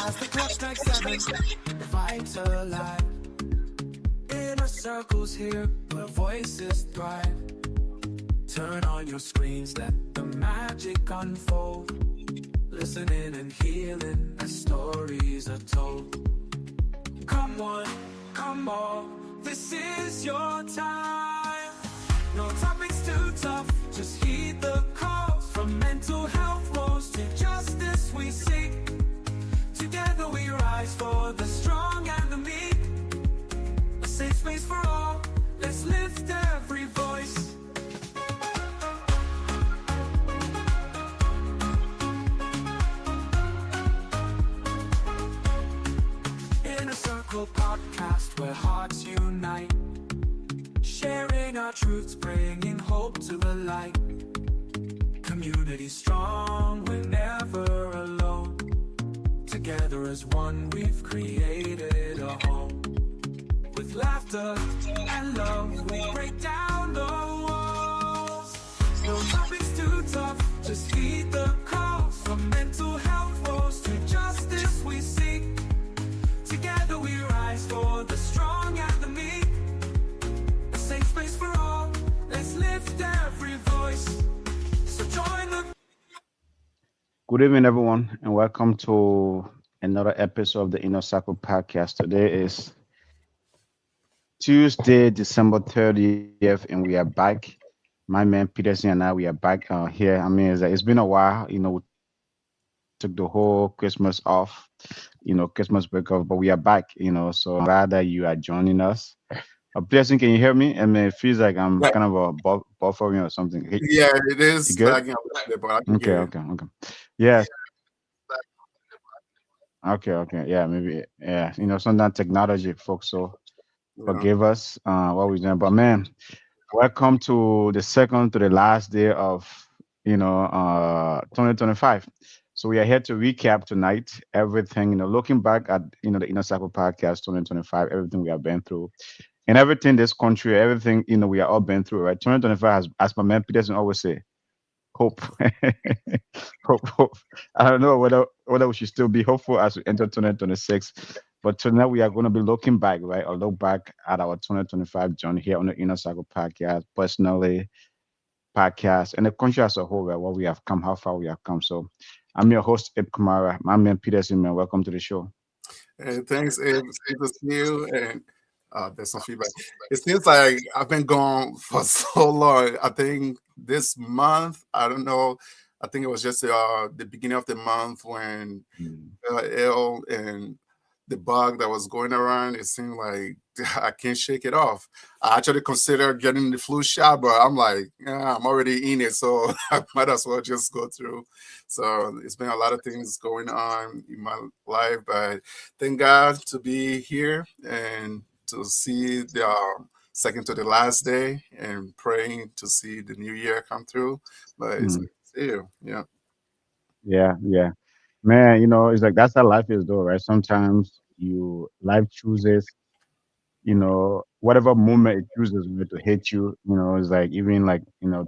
As the clock strikes 7, vitalize. Inner circles here, where voices thrive. Turn on your screens, let the magic unfold. Listening and healing as stories are told. Come on, come on, this is your time. No topics too tough, just heed the calls. From mental health woes to justice we seek. Together we rise for the strong and the meek. A safe space for all, let's lift every voice. Inner Circle podcast where hearts unite. Sharing our truths, bringing hope to the light. Community strong, we're never alone. Together as one, we've created a home. With laughter and love, we break down the walls. No topics too tough, just heed the calls. From mental health woes to justice we seek. Together we rise for the strong and the meek. A safe space for all, let's lift every voice. So join the... Good evening, everyone, and welcome to another episode of the Inner Circle podcast. Today is Tuesday, December 30th, and we are back. My man Peterson and I, we are back here. I mean, it's been a while. We took the whole Christmas off, Christmas break off, but we are back. So I'm glad that you are joining us. Peterson, can you hear me? I mean, it feels like I'm Yeah, kind of a buffering or something. yeah, it You is good? lagging a little bit, but I can Okay, hear you. okay, okay. Yes. Okay, okay. Yeah, maybe. Yeah, sometimes technology, folks. So Yeah. forgive us what we're doing. But man, welcome to the second to the last day of 2025. So we are here to recap tonight everything, looking back at the Inner Circle podcast 2025, everything we have been through and everything this country, everything we are all been through, right? 2025 has, as my man Peterson always say, hope. Hope. I don't know whether we should still be hopeful as we enter 2026. But tonight we are going to be looking back, right? Or look back at our 2025 journey here on the Inner Circle podcast, personally, podcast, and the country as a whole, right? What we have come, how far we have come. So I'm your host, Ib Kamara. My man Peterson, man. Welcome to the show. And thanks, Abe. It's good to see you. And there's some feedback. It seems like I've been gone for so long. I think this month, I don't know. I think it was just the beginning of the month when Mm. ill and the bug that was going around. It seemed like I can't shake it off. I actually considered getting the flu shot, but I'm like, yeah, I'm already in it, so I might as well just go through. So it's been a lot of things going on in my life, but thank God to be here and to see the second to the last day and praying to see the new year come through. But it's Mm. good to see you. Yeah. Yeah, yeah. Man, it's like that's how life is though, right? Sometimes life chooses whatever moment it chooses to hit you, it's like even like,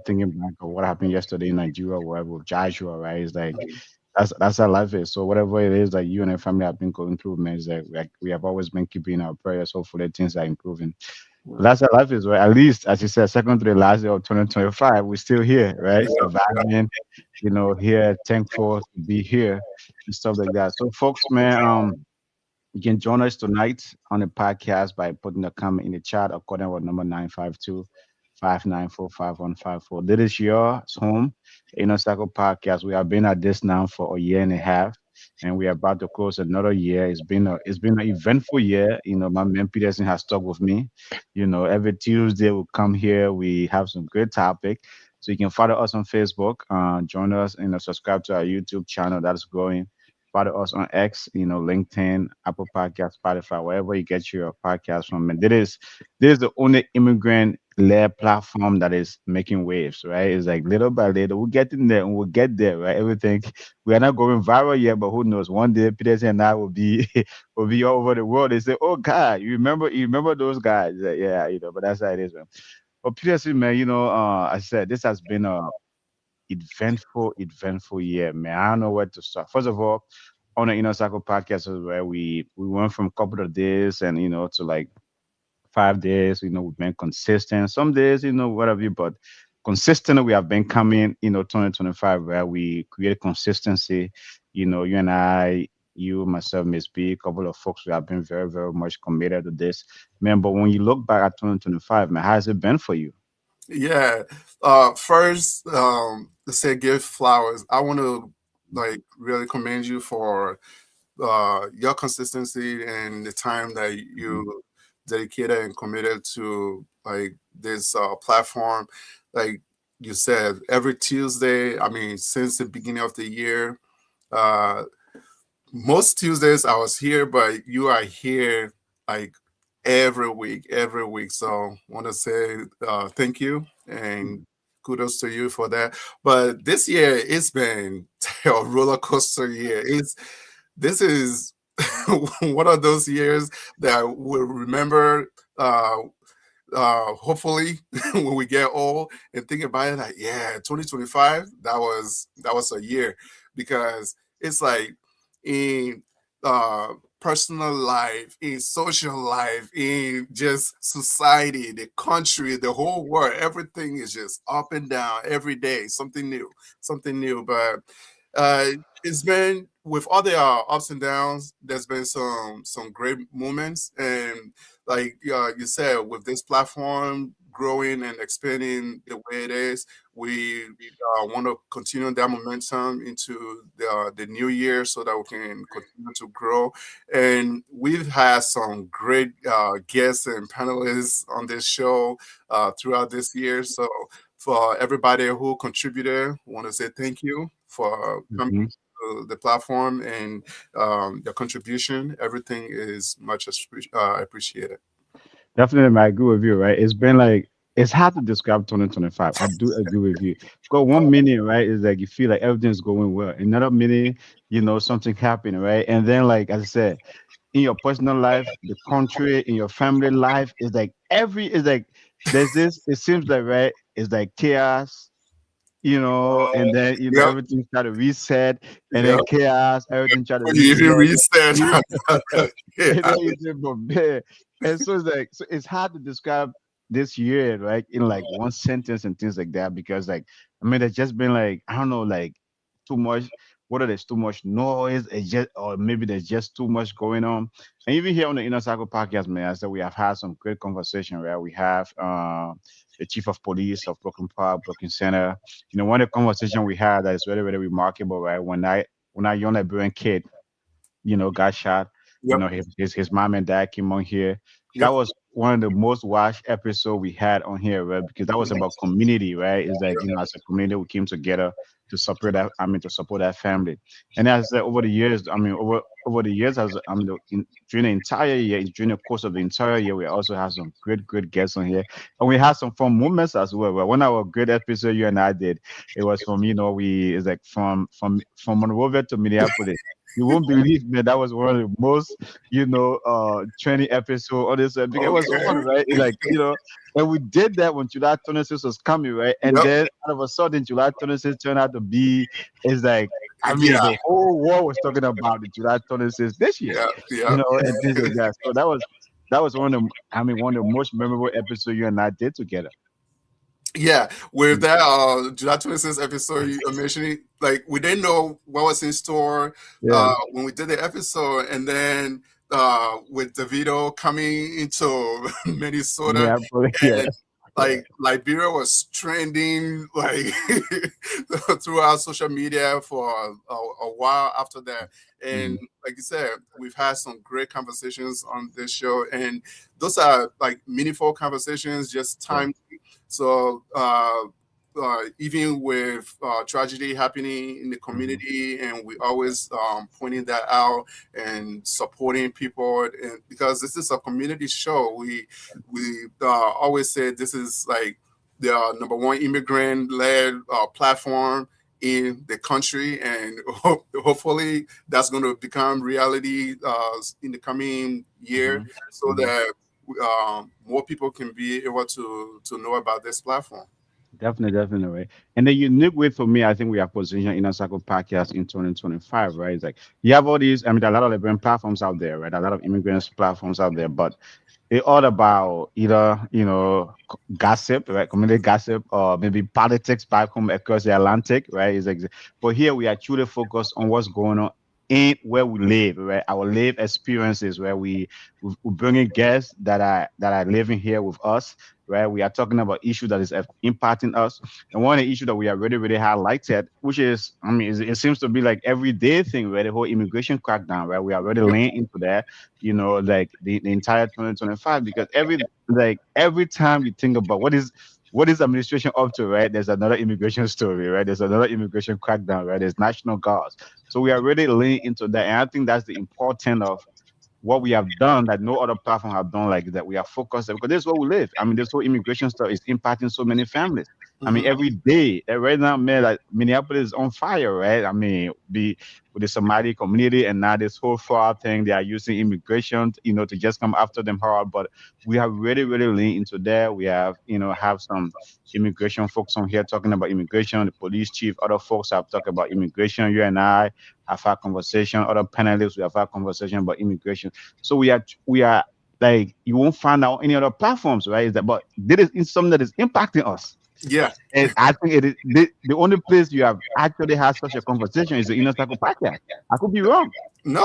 thinking back of what happened yesterday in Nigeria or whatever with Joshua, right? It's like that's how life is. So whatever it is that you and your family have been going through, man, it's like we have always been keeping our prayers. Hopefully things are improving. But that's how life is, right? At least, as you said, second to the last day of 2025, we're still here, right? Yeah. Surviving, here, thankful to be here and stuff like that. So folks, man, you can join us tonight on the podcast by putting a comment in the chat according to number 952-594-5154. This is your home, Inner Circle Podcast. We have been at this now for a year and a half, and we are about to close another year. It's been an eventful year. My man Peterson has stuck with me. Every Tuesday we come here, we have some great topic. So you can follow us on Facebook, join us, subscribe to our YouTube channel that's growing. Follow us on X, LinkedIn, Apple Podcast, Spotify, wherever you get your podcast from. And this is the only immigrant-led platform that is making waves, right? It's like little by little, we're getting there and we'll get there, right? Everything we are not going viral yet, but who knows? One day, Peterson and I will be will be all over the world. They say, "Oh God, you remember those guys?" Yeah, but that's how it is, man. But Peterson, man, I said this has been a eventful year, man. I don't know where to start. First of all, on the Inner Circle podcast is where we went from a couple of days and to like 5 days. We've been consistent. Some days, whatever, but consistent. We have been coming. 2025 where we create consistency. You and I, you, myself, Miss B, a couple of folks, we have been very, very much committed to this, man. But when you look back at 2025, man, how has it been for you? Yeah. First, to say give flowers. I want to like really commend you for your consistency and the time that Mhm. you dedicated and committed to like this platform. Like you said, every Tuesday, I mean, since the beginning of the year, uh, most Tuesdays I was here, but you are here like every week. So want to say thank you and kudos to you for that. But this year it's been a roller coaster year. This is one of those years that I will remember. Hopefully, when we get old and think about it, like yeah, 2025, that was a year because it's like in personal life, in social life, in just society, the country, the whole world, everything is just up and down every day, something new. But uh, it's been with all the ups and downs. There's been some great moments, and like you said, with this platform growing and expanding the way it is, we want to continue that momentum into the new year so that we can continue to grow. And we've had some great guests and panelists on this show throughout this year. So for everybody who contributed, I want to say thank you for coming Mhm. to the platform and your contribution. Everything is much appreciated. Definitely, man, I agree with you, right? It's been like it's hard to describe 2025. I do agree with you. Because one minute, right, is like you feel like everything's going well. Another minute, something happened, right? And then, like as I said, in your personal life, the country, in your family life, is like is like there's this. It seems like right, it's like chaos, and then Yep, everything try to reset, and then yep. chaos, everything try to When you even reset. reset, And yeah, then you say, but man, and so it's like, so it's hard to describe this year, right, in like one sentence and things like that, because like, I mean, there's just been like, I don't know, like too much, whether there's too much noise, it's just, or maybe there's just too much going on. And even here on the Inner Circle podcast, man, I said we have had some great conversation where we have the chief of police of Brooklyn Park, Brooklyn Center. One of the conversation we had that is very, very remarkable, right? When I young Liberian kid, got shot. yep, His mom and dad came on here. That yep, was one of the most watched episode we had on here, right? Because that was about community, right? It's like, as a community, we came together to support that. I mean, to support that family. And as I said, over the years, I mean, over the years, as I mean, during the entire year, during the course of the entire year, we also had some great guests on here, and we had some fun moments as well. But one of our great episode you and I did, it was from we it's like from Monrovia to Minneapolis. You won't believe me. That was one of the most, training episode on this. Because it was okay, fun, right? Like, and we did that when July 26 was coming, right? And yep, then all of a sudden, July 26 turned out to be, it's like, I mean, yeah, the whole world was talking about the July 26 this year, yeah, yeah. and things like that. So that was one of the, I mean, one of the most memorable episodes you and I did together. Yeah, with that July 26th episode you are mentioning, like we didn't know what was in store Yeah, when we did the episode, and then with DeVito coming into Minnesota, Minneapolis, yeah. and like Liberia was trending like throughout social media for a while after that. And Mhm. like you said, we've had some great conversations on this show, and those are like meaningful conversations, just Yeah. time. So even with tragedy happening in the Mhm. community, and we always pointing that out and supporting people, and because this is a community show, we always say this is like the number one immigrant led platform in the country, and hopefully that's going to become reality in the coming year, Mhm. so Mhm. that more people can be able to know about this platform. Definitely, definitely, right. And the unique way for me, I think we are positioned Inner Circle podcast in 2025, right? It's like you have all these, I mean, there are a lot of different platforms out there, right? A lot of immigrants platforms out there, but they all about either, gossip, right? Community gossip, or maybe politics back home across the Atlantic, right? But here we are truly focused on what's going on in where we live, right? Our live experiences, where we bring in guests that are living here with us, right? We are talking about issues that is impacting us. And one of the issues that we are really, really highlighted, which is, I mean, it seems to be like everyday thing, right? The whole immigration crackdown, right? We are really Yep. laying into that, like the entire 2025, because every time you think about what is administration up to, right? There's another immigration story, right? There's another immigration crackdown, right? There's national guards. So we are really laying into that. And I think that's the important of what we have done that no other platform have done like that. We are focused because this is where we live. I mean, this whole immigration stuff is impacting so many families. I mean, Hmm. every day, right now, man, like Minneapolis is on fire, right? I mean, with the Somali community and now this whole fraud thing, they are using immigration, to just come after them hard. But we have really, really leaned into that. We have some immigration folks on here talking about immigration, the police chief, other folks have talked about immigration. You and I have had conversation, other panelists, we have had conversation about immigration. So we are like you won't find out any other platforms, right? Is that but this is something that is impacting us. Yeah. And I think it is the only place you have actually had such a conversation is the Inner Circle podcast. I could be wrong. No,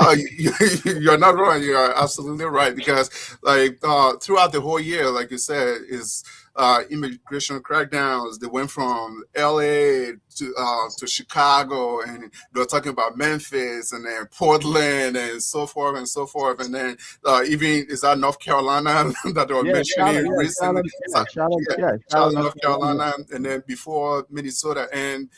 you're not wrong. You are absolutely right because, like, throughout the whole year, like you said, is immigration crackdowns. They went from L.A. to Chicago, and they're talking about Memphis, and then Portland, and so forth and so forth, and then even is that North Carolina that they were Yeah, mentioning recently? So, Charlotte, yeah, Charlotte, Charlotte, North North Carolina. Carolina, and then before Minnesota, and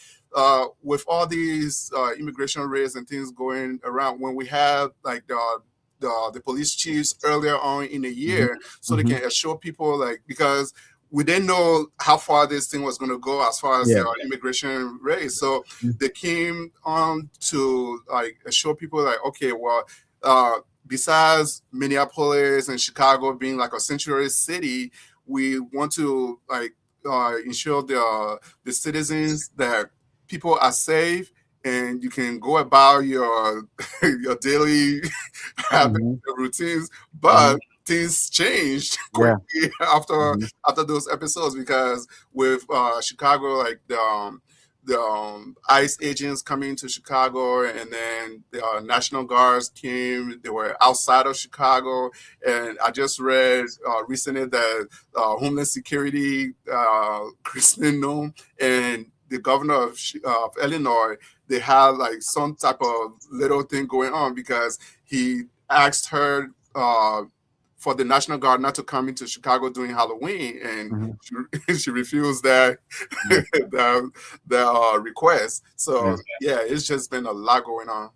with all these immigration raids and things going around, when we had like the police chiefs earlier on in the Hmm. year, so they Hmm. can assure people, like, because we didn't know how far this thing was going to go as far as Yeah. the immigration rate. So Mhm. they came on to like assure people, like, okay, well, uh, besides Minneapolis and Chicago being like a sanctuary city, we want to like ensure the citizens that people are safe and you can go about your your daily habits, Mhm. your routines. Mhm. But things changed Yeah. quickly after Mhm. those episodes, because with Chicago, like the ICE agents coming to Chicago, and then the National Guards came. They were outside of Chicago, and I just read recently that Homeland Security, Kristen Noem, and the governor of Illinois, they had like some type of little thing going on because he asked her for the National Guard not to come into Chicago during Halloween, and Mhm. she refused that Mhm. the request. So Yeah. yeah, it's just been a lot going on.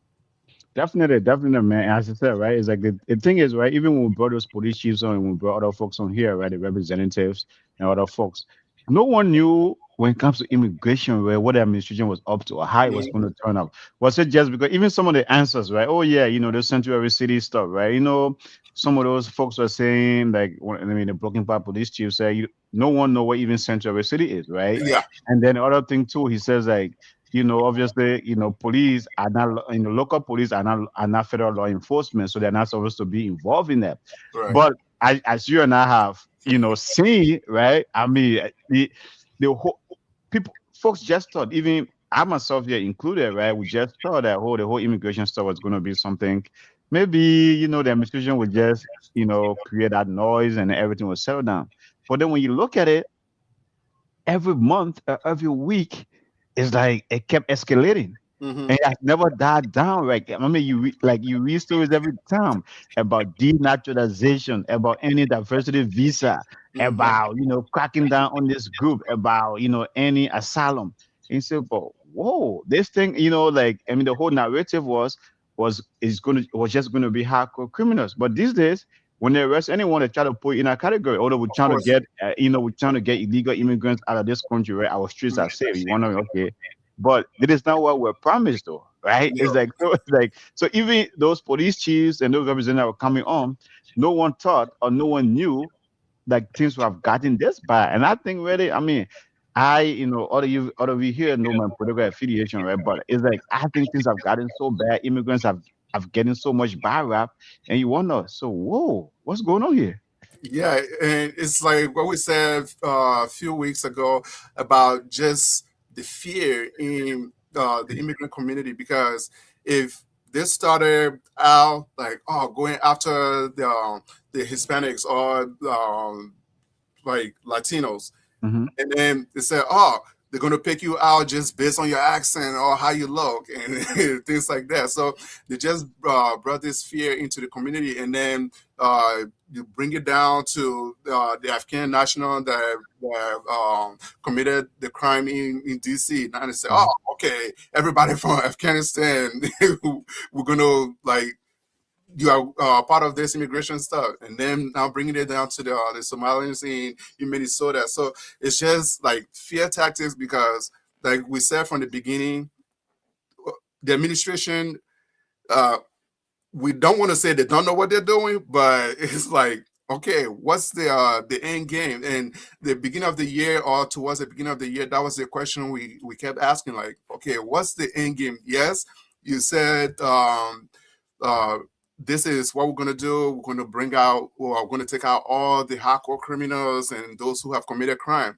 Definitely, definitely, man. As I said, right, it's like the thing is, right, even when we brought those police chiefs on and we brought other folks on here, right, the representatives and other folks, no one knew when it comes to immigration, right, what the administration was up to or how it was Mhm. going to turn out. Was it just because even some of the answers, right? Oh, yeah, the sanctuary city stuff, right? Some of those folks were saying, like, I mean, the Broken Park police chief said, no one know what even sanctuary city is, right? Yeah, And then the other thing, too, he says, like, obviously, police are not, local police are not federal law enforcement, so they're not supposed to be involved in that. right. But as you and I have, seen, right? I mean, the whole people, folks just thought, even I myself here included, right? We just thought that the whole immigration stuff was going to be something. Maybe the administration would just create that noise and everything will settle down. But then when you look at it, every month, every week, it's like it kept escalating. Hmm. And it has never died down. Like I mean, you read stories every time about denaturalization, about any diversity visa, Hmm. about cracking down on this group, about any asylum. And you say, but whoa, this thing, like I mean, the whole narrative was just going to be hardcore criminals. But these days, when they arrest anyone, they try to put in a category. Although we're Of trying to course. get, we're trying to get illegal immigrants out of this country, right? Our streets Mhm. are safe. You want to, okay, but it is not what we're promised, though, right? It's Yeah. like so, like so. Even those police chiefs and those representatives were coming on. No one thought or no one knew like things would have gotten this bad. And I think really, I mean, all of you here know my political affiliation, right? But it's like I think things have gotten so bad. Immigrants have getting so much bad rap, and you wonder, so whoa, what's going on here? Yeah, and it's like what we said a few weeks ago about just the fear in the immigrant community. Because if this started out like, oh, going after the Hispanics or like Latinos, Hmm. and then they said, "Oh, they're gonna pick you out just based on your accent or how you look and things like that." So they just brought this fear into the community, and then you bring it down to the Afghan national that committed the crime in DC. Now they say, "Oh, okay, everybody from Afghanistan, we're gonna like." You are part of this immigration stuff, and then now bringing it down to the Somalians in Minnesota. So it's just like fear tactics because, like we said from the beginning, the administration, uh, we don't want to say they don't know what they're doing, but it's like, okay, what's the end game? And the beginning of the year or towards the beginning of the year, that was the question we kept asking, like, okay, what's the end game? Yes, you said uh, this is what we're going to do. We're going to bring out, or we're going to take out all the hardcore criminals and those who have committed crime.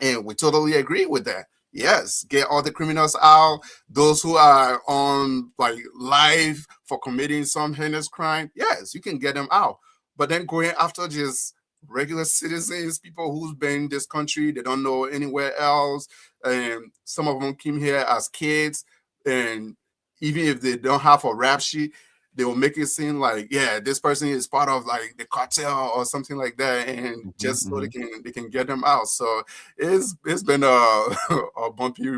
And we totally agree with that. Yes, get all the criminals out. Those who are on like life for committing some heinous crime, yes, you can get them out. But then going after just regular citizens, people who's been in this country, they don't know anywhere else, and some of them came here as kids, and even if they don't have a rap sheet, they will make it seem like, yeah, this person is part of like the cartel or something like that, and Hmm. just so Hmm. they can get them out. So it's been a a bumpy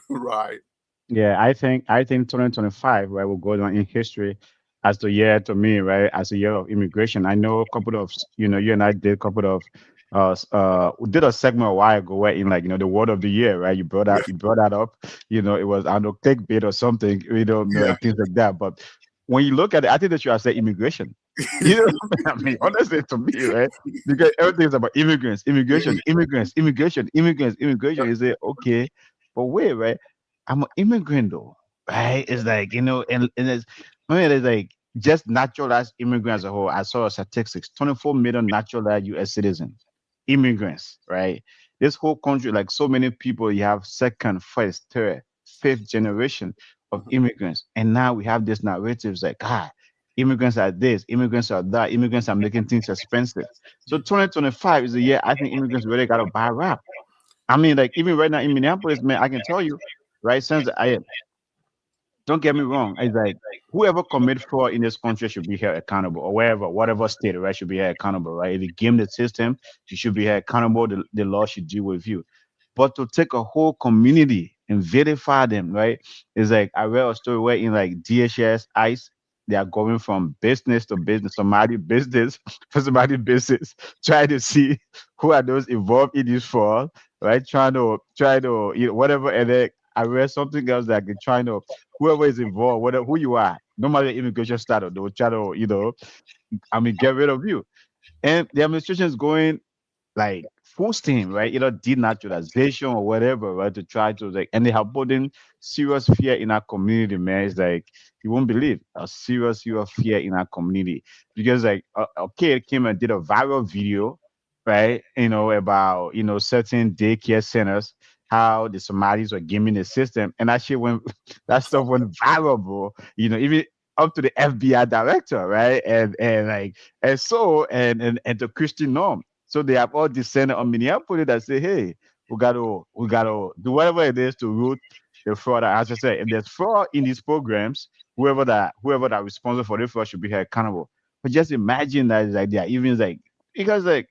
ride. Yeah, I think 2025, right, will go down in history as the year to me, right, as a year of immigration. I know a couple of, you and I did a couple of, we did a segment a while ago where in like, the word of the year, right? You brought that up. It was, I don't know, clickbait or something, Yeah, like things like that. But when you look at it, I think that you have said immigration. You know, I mean, honestly, to me, right? Because everything is about immigrants, immigration, immigrants, immigration, immigrants, immigration. You say, okay, but wait, right? I'm an immigrant though, right? It's like, and it's, I mean, it's like just naturalized immigrants as a whole. I saw statistics, 24 million naturalized US citizens, immigrants, right? This whole country, like so many people, you have second, first, third, fifth generation of Mhm. immigrants. And now we have this narratives like, immigrants are this, immigrants are that, immigrants are making things expensive. So 2025 is a year I think immigrants really got to buy rap. I mean, like even right now in Minneapolis, man, I can tell you, right? Since I don't get me wrong, it's like whoever commit fraud in this country should be held accountable, or wherever, whatever state, right, should be held accountable, right? If you game the system, you should be held accountable. The law should deal with you. But to take a whole community and vilify them, right? It's like I read a story where in like DHS, ICE, they are going from business to business, somebody business for somebody business, trying to see who are those involved in this fraud, right? Trying to whatever, and then I read something else like they're trying to whoever is involved, whatever who you are, no matter the immigration status, they will try to, I mean, get rid of you. And the administration is going like full steam, right? Denaturalization or whatever, right? To try to like, and they have put in serious fear in our community, man. It's like you won't believe a serious fear in our community because like a kid came and did a viral video, right? About certain daycare centers. How the Somalis were gaming the system, and that shit went, that stuff went viral, bro. Even up to the FBI director, right? And like, and to Christian norm. So they have all descended on Minneapolis that say, hey, we gotta do whatever it is to root the fraud. As I said, if there's fraud in these programs, whoever that responsible for the fraud should be held accountable. But just imagine that like they are even like because like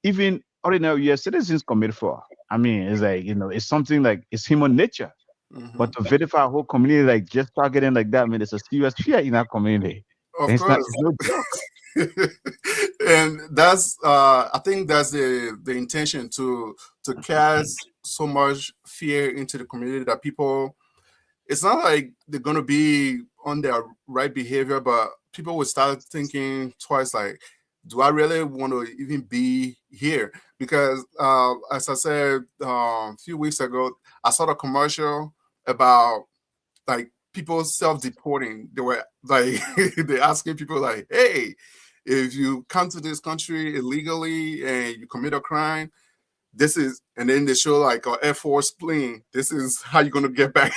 even ordinary US citizens commit fraud. I mean, it's like, it's something like it's human nature. But Mhm. to verify a whole community like just targeting like that, I mean, it's a serious fear in our community. Of And course. it's no joke. And that's I think that's the intention to cast so much fear into the community that people, it's not like they're gonna be on their right behavior, but people will start thinking twice, like, do I really want to even be here? Because as I said a few weeks ago, I saw a commercial about like people self-deporting. They were like they asking people like, hey, if you come to this country illegally and you commit a crime, this is, and then they show like a Air Force plane. This is how you're gonna get back.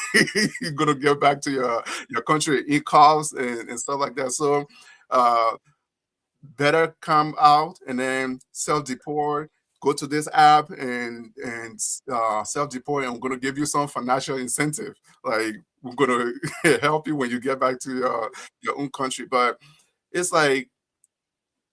You're gonna get back to your country in cars and stuff like that. So uh better come out and then self deport. Go to this app and self deport, and we're gonna give you some financial incentive. Like we're gonna help you when you get back to your own country. But it's like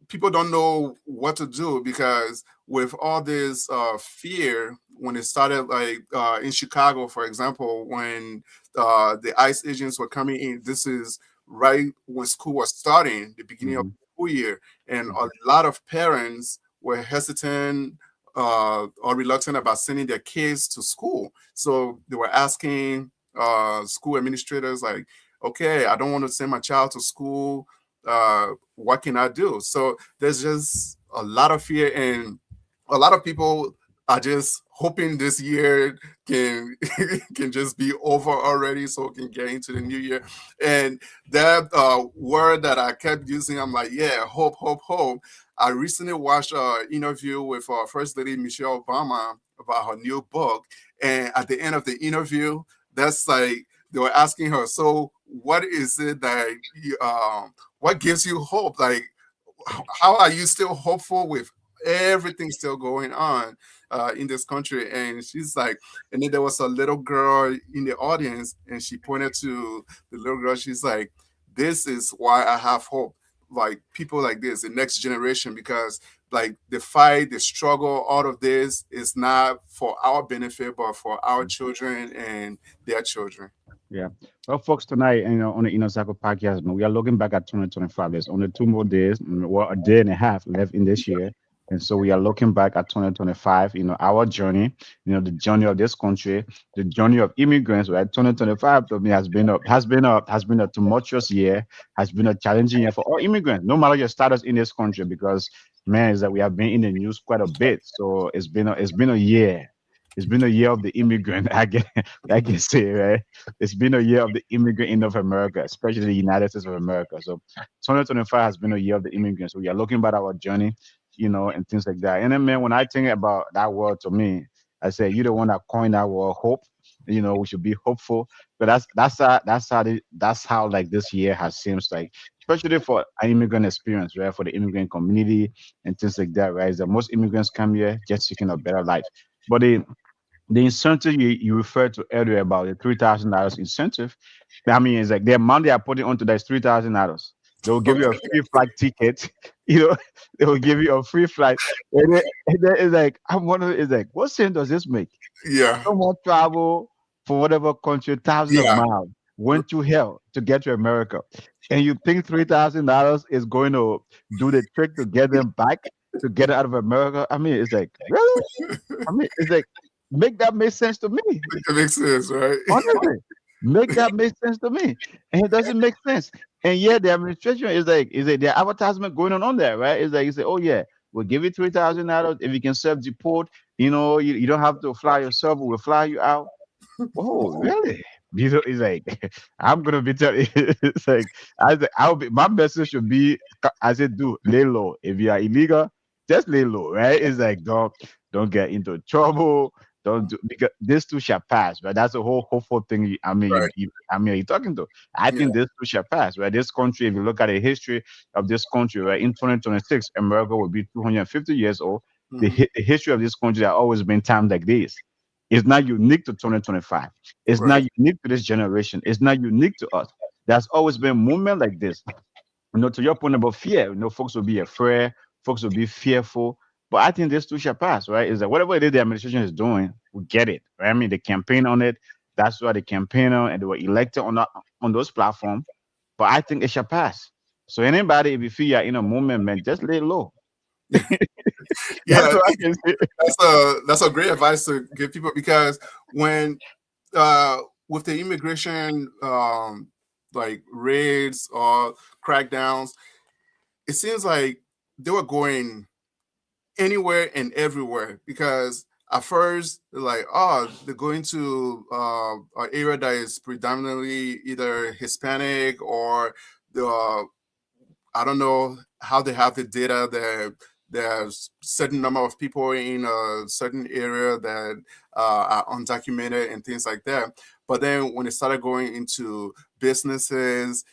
people don't know what to do because with all this fear, when it started, like in Chicago, for example, when the ICE agents were coming in, this is right when school was starting, the beginning of Mm-hmm. the school year, and a Mm-hmm. lot of parents were hesitant or reluctant about sending their kids to school. So they were asking school administrators, like, okay, I don't want to send my child to school. What can I do? So there's just a lot of fear, and a lot of people are just hoping this year can can just be over already, so we can get into the new year. And that word that I kept using, I'm like, yeah, hope, hope, hope. I recently watched an interview with First Lady Michelle Obama about her new book, and at the end of the interview, that's like they were asking her, so what is it that what gives you hope? Like, how are you still hopeful with everything still going on in this country? And she's like, and then there was a little girl in the audience, and she pointed to the little girl. She's like, this is why I have hope. Like people like this, the next generation, because like the fight, the struggle, all of this is not for our benefit, but for our children and their children. Yeah. Well, folks, tonight, on the Inner Circle podcast, man, we are looking back at 2025. There's only 2 more days, well, a day and a half left in this year. And so we are looking back at 2025, our journey, the journey of this country, the journey of immigrants, right? 2025 to me has been a tumultuous year, has been a challenging year for all immigrants, no matter your status in this country, because man, is that we have been in the news quite a bit. So it's been a year. It's been a year of the immigrant, I can say, right? It's been a year of the immigrant in North America, especially the United States of America. So 2025 has been a year of the immigrant. So we are looking about our journey, and things like that. And then, man, when I think about that word to me, I say, you the one that coined that word hope. We should be hopeful. But that's how like this year has seems like, especially for an immigrant experience, right? For the immigrant community and things like that, right? Is that most immigrants come here just seeking a better life. But the incentive you referred to earlier about the $3,000 incentive, I mean, it's like the amount they are putting onto that is $3,000. They will give you a free flight ticket, you know, they will give you a free flight. And then it's like, I'm wondering, it's like, what sense does this make? Yeah, Someone travel for whatever country, thousands of yeah, miles, went to hell to get to America. And you think $3,000 is going to do the trick to get them back, to get out of America? I mean, it's like, really? I mean, it's like, make that make sense to me. it makes sense, right? Honestly, make that make sense to me. And it doesn't make sense. And yet the administration is like the advertisement going on there, right? It's like you say, oh yeah, we'll give you $3,000 if you can self deport. You don't have to fly yourself. We'll fly you out. Oh, really? It's like I'm gonna be telling. It's like I'll be. My message should be, I said, do lay low. If you are illegal, just lay low, right? It's like don't get into trouble. Don't do, because this too shall pass, right? That's the whole hopeful thing. I mean, Right. you're talking to. I Yeah. think this too shall pass, right? This country, if you look at the history of this country, right, in 2026, America will be 250 years old. The, Mhm. the history of this country, there always been times like this. It's not unique to 2025. It's not Right. unique to this generation. It's not unique to us. There's always been movement like this. To your point about fear, folks will be afraid, folks will be fearful. But I think this too shall pass, right? Is that whatever it is the administration is doing, we get it, right? I mean, they campaign on it. That's why they campaign on, and they were elected on those platforms. But I think it shall pass. So anybody, if you feel you're in a movement, man, just lay low. Yeah, That's what I can say. that's a great advice to give people because when uh with the immigration like raids or crackdowns, it seems like they were going anywhere and everywhere because at first they're like, oh, they're going to an area that is predominantly either Hispanic or the I don't know how they have the data that there's certain number of people in a certain area that are undocumented and things like that. But then when it started going into businesses,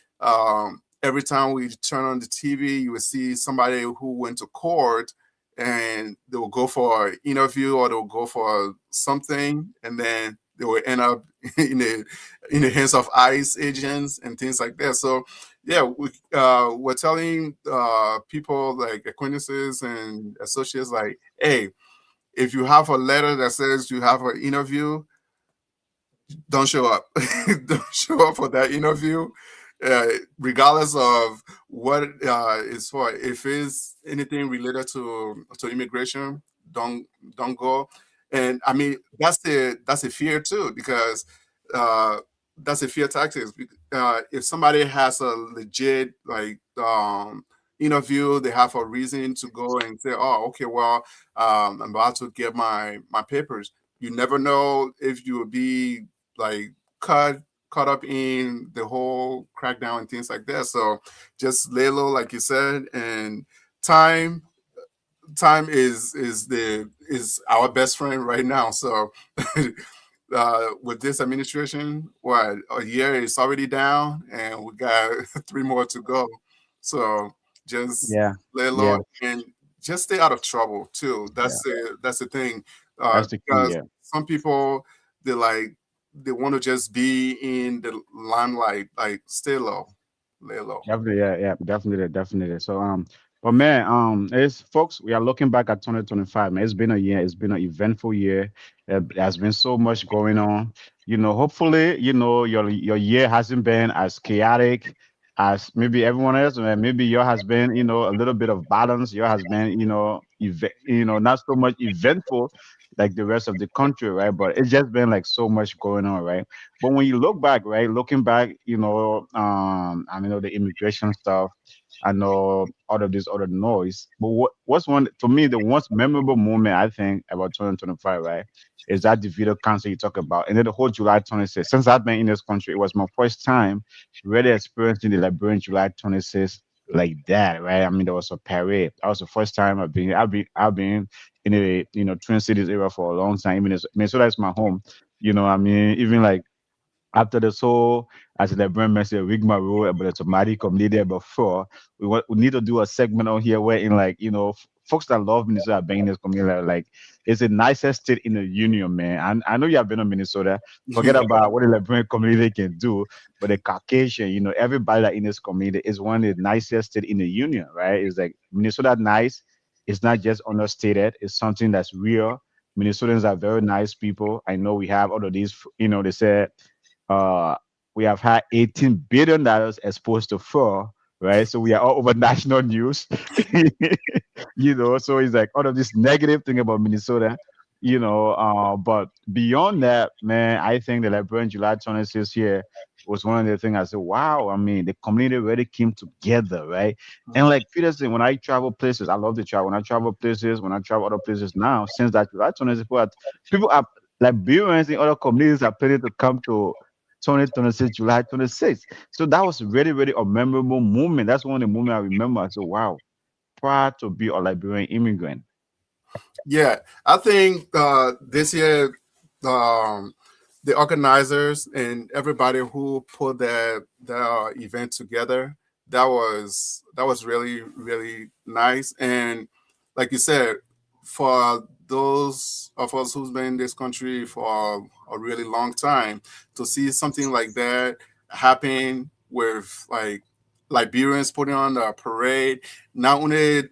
every time we turn on the TV, you would see somebody who went to court and they will go for an interview or they'll go for something and then they will end up in the hands of ICE agents and things like that. So yeah, we're telling people like acquaintances and associates like, hey, if you have a letter that says you have an interview, don't show up. Don't show up for that interview, uh, regardless of what it's for. If it's anything related to immigration, don't don't go. And I mean that's a fear too because uh, that's a fear tactics. If somebody has a legit like interview, they have a reason to go and say, "Oh, okay, well, I'm about to get my papers." You never know if you will be like caught caught up in the whole crackdown and things like that. So just lay low, like you said, and time is our best friend right now. So with this administration, what a year is already down, and we got 3 more to go. So just Yeah, lay low yeah, and just stay out of trouble too. yeah. That's the thing, That's the key. because Yeah. some people they like they want to just be in the limelight. Like stay low, lay low. Definitely, yeah, yeah, definitely, definitely. So, but man, it's folks, we are looking back at 2025. Man, it's been a year. It's been an eventful year. There's been so much going on. Hopefully, your year hasn't been as chaotic as maybe everyone else. Man, maybe your has been, a little bit of balance. Your has been, not so much eventful like the rest of the country, right? But it's just been like so much going on, right? But when you look back, right, looking back, I know the immigration stuff, I know all of this other noise. But what's one for me the most memorable moment I think about 2025, right, is that the video concert you talk about, and then the whole July 26th. Since I've been in this country, it was my first time really experiencing the Liberian July 26th like that, right? I mean, there was a parade. That was the first time I've been in a Twin Cities area for a long time. Even Minnesota is my home. I mean, even like after the whole as the brand message rigmarole about the Somali community before, we need to do a segment on here where in like folks that love Minnesota being in this community like it's the nicest state in the union, man. And I know you have been in Minnesota. Forget about what the Liberian community can do, but the Caucasian, everybody that in this community is one of the nicest state in the union, right? It's like Minnesota nice. It's not just understated. It's something that's real. Minnesotans are very nice people. I know we have all of these, they said uh, we have had $18 billion exposed to fraud, right? So we are all over national news, So it's like all of this negative thing about Minnesota, But beyond that, man, I think the Liberian July 26th here was one of the things I said, wow, I mean, the community really came together, right? And like Peterson, when I travel places, I love to travel. When I travel places, when I travel other places now, since that July 26th, people are Liberians in other communities are planning to come to 2026, July 26th. So that was really, really a memorable moment. That's one of the moments I remember. I said, wow, proud to be a Liberian immigrant. Yeah, I think this year, um, the organizers and everybody who put that event together, that was really really nice. And like you said, for those of us who's been in this country for a really long time, to see something like that happen with like Liberians putting on a parade. Not only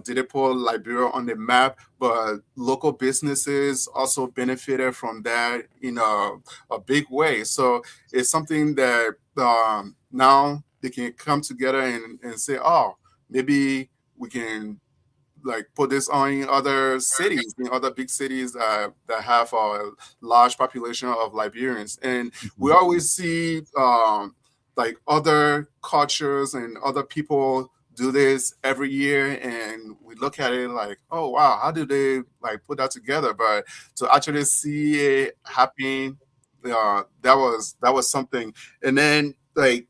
did it put Liberia on the map, but local businesses also benefited from that in a big way. So it's something that now they can come together and say, oh, maybe we can like put this on in other cities, in other big cities that have a large population of Liberians. And we Mhm. always see like other cultures and other people do this every year, and we look at it like, oh wow, how did they like put that together? But to actually see it happen, that was something. And then like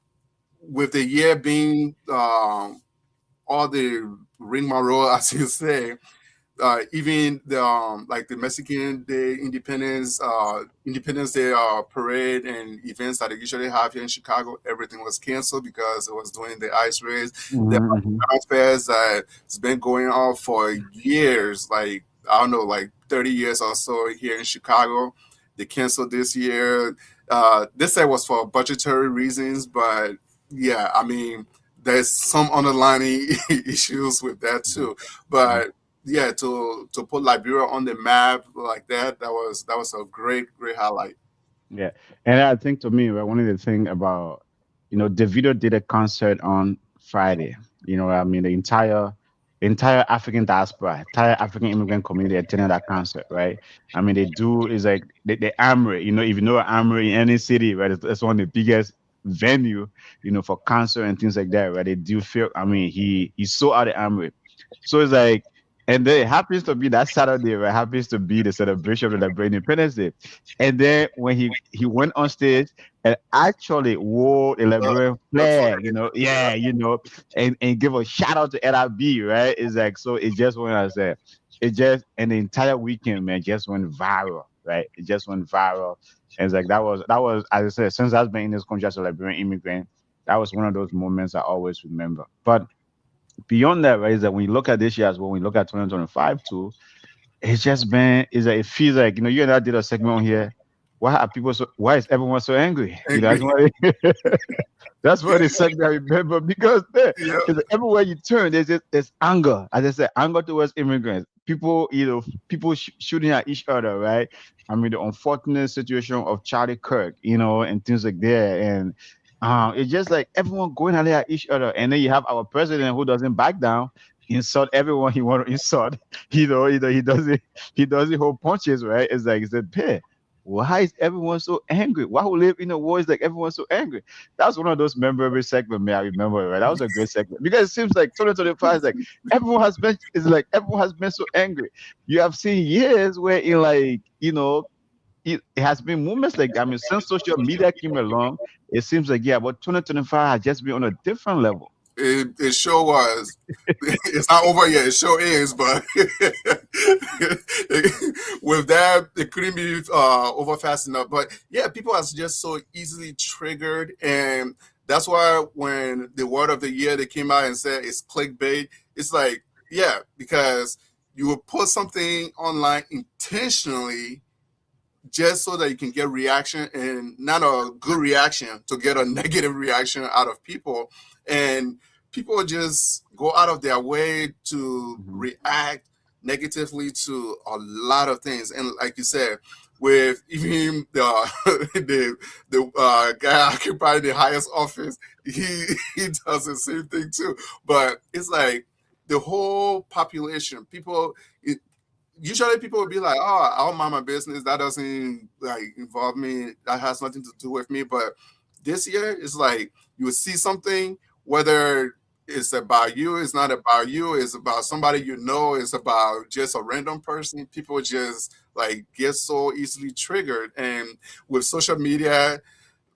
with the year being all the rigmarole, as you say, even the like the Mexican Day Independence Day parade and events that they usually have here in Chicago, everything was canceled because it was doing the ice race. The Mm-hmm. fairs that's been going on for years, like I don't know, like 30 years or so here in Chicago. They canceled this year. This year was for budgetary reasons, but yeah, I mean, there's some underlying issues with that too. But yeah, to put Liberia on the map like that, that was a great highlight. Yeah, and I think to me, right, one of the thing about, Davido did a concert on Friday. I mean, the entire African diaspora, entire African immigrant community attended that concert, right? I mean, they do is like the Armory. If you know Armory in any city, right, it's one of the biggest venue, for concert and things like that, right? They do feel. I mean, he sold out the Armory, so it's like. And then it happens to be that Saturday, right? Happens to be the celebration of the Independence Day. And then when he went on stage and actually wore a Uh, Liberian the flag, flag, yeah. yeah, and give a shout out to LIB, right? It's like so it just went I said, it just and the entire weekend, man, just went viral, right? It just went viral. And it's like that was as I said, since I've been in this country as a Liberian immigrant, that was one of those moments I always remember. But beyond that, right, is that when you look at this year as well, when we look at 2025 too, it's just been is that it feels like you and I did a segment on here. Why is everyone so angry? That's Angry. why that's why the segment I remember because there Yeah. is everywhere you turn there's anger. As I said, anger towards immigrants. People, people shooting at each other, right? I mean the unfortunate situation of Charlie Kirk, and things like that. And it's just like everyone going at each other. And then you have our president who doesn't back down, insult everyone he want to insult. He doesn't hold punches, right? It's like it's a pit. Why is everyone so angry? Why we live in a war is like everyone's so angry? That's one of those memorable segments, man. I remember, right? That was a great segment because it seems like 2025 is like everyone has been so angry. You have seen years where in like it has been moments like I mean since social media came along, it seems like yeah, but 2025 has just been on a different level. It sure was. It's not over yet. It sure is, but with that, it couldn't be over fast enough. But yeah, people are just so easily triggered, and that's why when the word of the year they came out and said it's clickbait, it's like yeah, because you will put something online intentionally just so that you can get reaction and not a good reaction to get a negative reaction out of people, and people just go out of their way to Mhm. react negatively to a lot of things. And like you said, with even the the guy occupying the highest office, he does the same thing too. But it's like the whole population, people, usually people will be like, "Oh, I'll mind my business. That doesn't like involve me. That has nothing to do with me." But this year, it's like you will see something, whether it's about you, it's not about you, it's about somebody you know, it's about just a random person. People just like get so easily triggered, and with social media,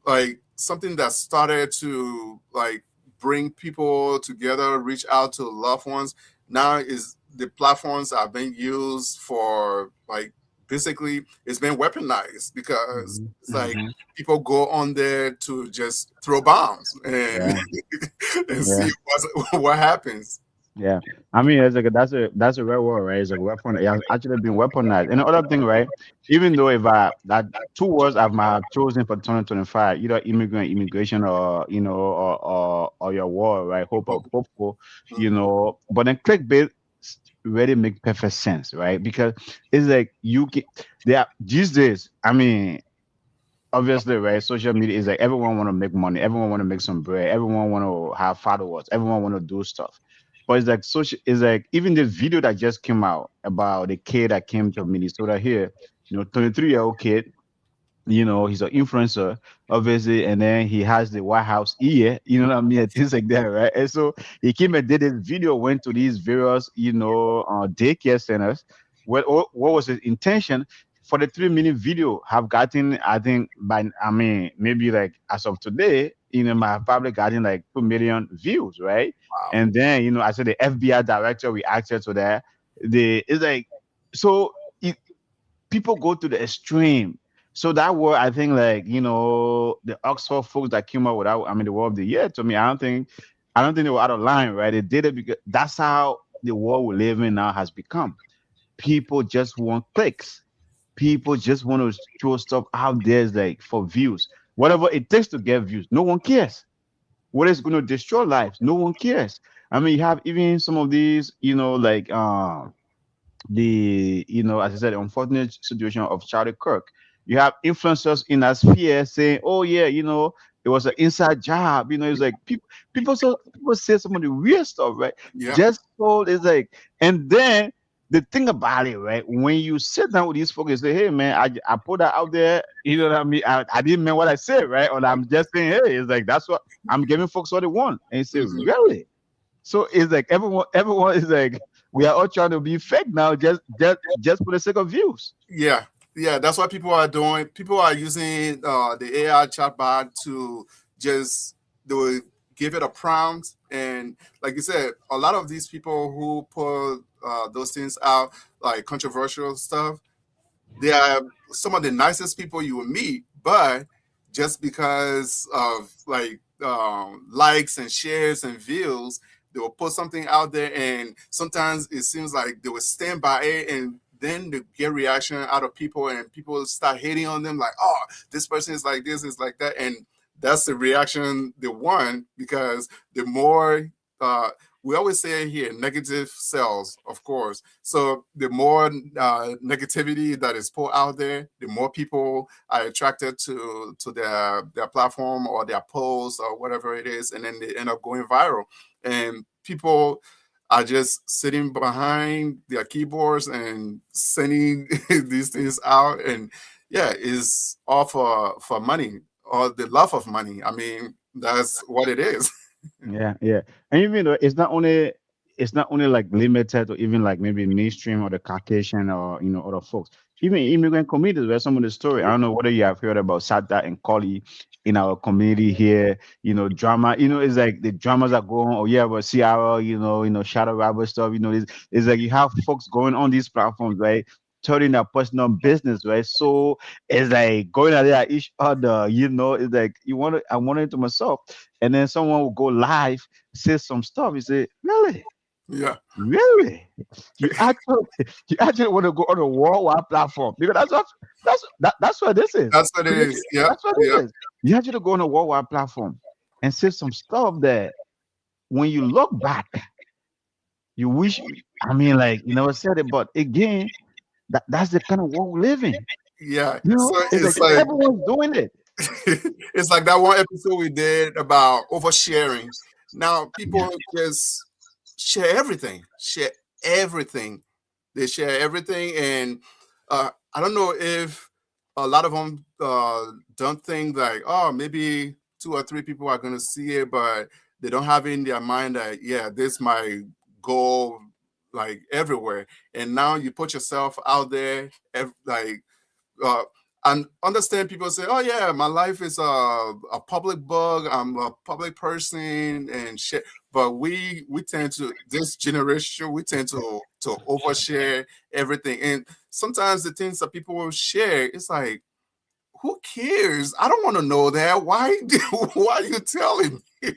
like something that started to like bring people together, reach out to loved ones. Now is the platforms are being used for like basically it's been weaponized because Mhm. it's like Mhm. people go on there to just throw bombs and Yeah. and Yeah. see what happens. Yeah, I mean, it's like that's a real word, right? It's like weapon. It has actually been weaponized. And the other thing, right? Even though if I that two words I've might have chosen for 2025, either immigrant, immigration, or or your war, right? Hopeful, Mhm. But then clickbait really make perfect sense, right? Because it's like you can. There these days. I mean, obviously, right? Social media is like everyone want to make money, everyone want to make some bread, everyone want to have followers, everyone want to do stuff. But it's like social, it's like even the video that just came out about the kid that came to Minnesota here, 23-year-old kid. He's an influencer, obviously, and then he has the White House ear, you know what I mean, and things like that, right? And so he came and did this video, went to these various, daycare centers. What was his intention for the 3 minute video? Have gotten, I think, I mean, maybe like as of today, my probably gotten like 2 million views, right? Wow. And then, I said the FBI director reacted to that. It's like, so people go to the extreme. So that word, I think, like the Oxford folks that came up with that, I mean, the word of the year. To me, I don't think they were out of line, right? They did it because that's how the world we live in now has become. People just want clicks. People just want to throw stuff out there, like for views, whatever it takes to get views. No one cares. What is going to destroy lives? No one cares. I mean, you have even some of these, like as I said, the unfortunate situation of Charlie Kirk. You have influencers in that sphere saying, "Oh yeah, it was an inside job." It's like people say some of the weird stuff, right? Yeah. Just so it's like, and then the thing about it, right? When you sit down with these folks and say, "Hey man, I put that out there," you know what I mean? I didn't mean what I said, right? Or I'm just saying, "Hey," it's like that's what I'm giving folks what they want, and you say, Mhm. "Really?" So it's like everyone is like we are all trying to be fake now, just for the sake of views. Yeah, yeah, that's what people are doing. People are using the AI chatbot to just do give it a prompt, and like you said, a lot of these people who put those things out, like controversial stuff, they are some of the nicest people you will meet, but just because of like likes and shares and views, they will put something out there, and sometimes it seems like they will stand by it, and then they get reaction out of people, and people start hating on them, like, oh, this person is like this, is like that, and that's the reaction they want because the more uh, we always say here, negative sells, of course. So the more negativity that is put out there, the more people are attracted to their platform or their post or whatever it is, and then they end up going viral. And people are just sitting behind their keyboards and sending these things out, and yeah, it's all for money or the love of money. I mean, that's what it is. Yeah, yeah. And even though it's not only like limited to even like maybe mainstream or the Caucasian or other folks. Even immigrant communities where some of the story. I don't know whether you have heard about Sada and Kali in our community here, drama, it's like the dramas that go on, oh yeah, but Seattle, shadow rapper stuff, it's like you have folks going on these platforms, right? Telling their personal business, right? So it's like going at it at each other, it's like I wanted to myself. And then someone will go live, say some stuff. You say, really? Yeah, Really? You actually you actually want to go on a worldwide platform because that's what this is. that's what it is. Yep, That's what yep. this is. You actually go on a worldwide platform and say some stuff that when you look back, you wish I mean like you never said it, but again, that's the kind of world we live in. Yeah. So It's like it's like everyone's doing it. it's like that one episode we did about oversharing. Now Yeah. people just share everything, share everything. They share everything, and I don't know if a lot of them don't think like, oh, maybe two or three people are going to see it, but they don't have in their mind that yeah, this might go like everywhere. And now you put yourself out there, like uh, and understand people say, "Oh yeah, my life is a public book. I'm a public person and shit." But we tend to this generation we tend to overshare everything, and sometimes the things that people will share, it's like, who cares? I don't want to know that. Why? Why are you telling me?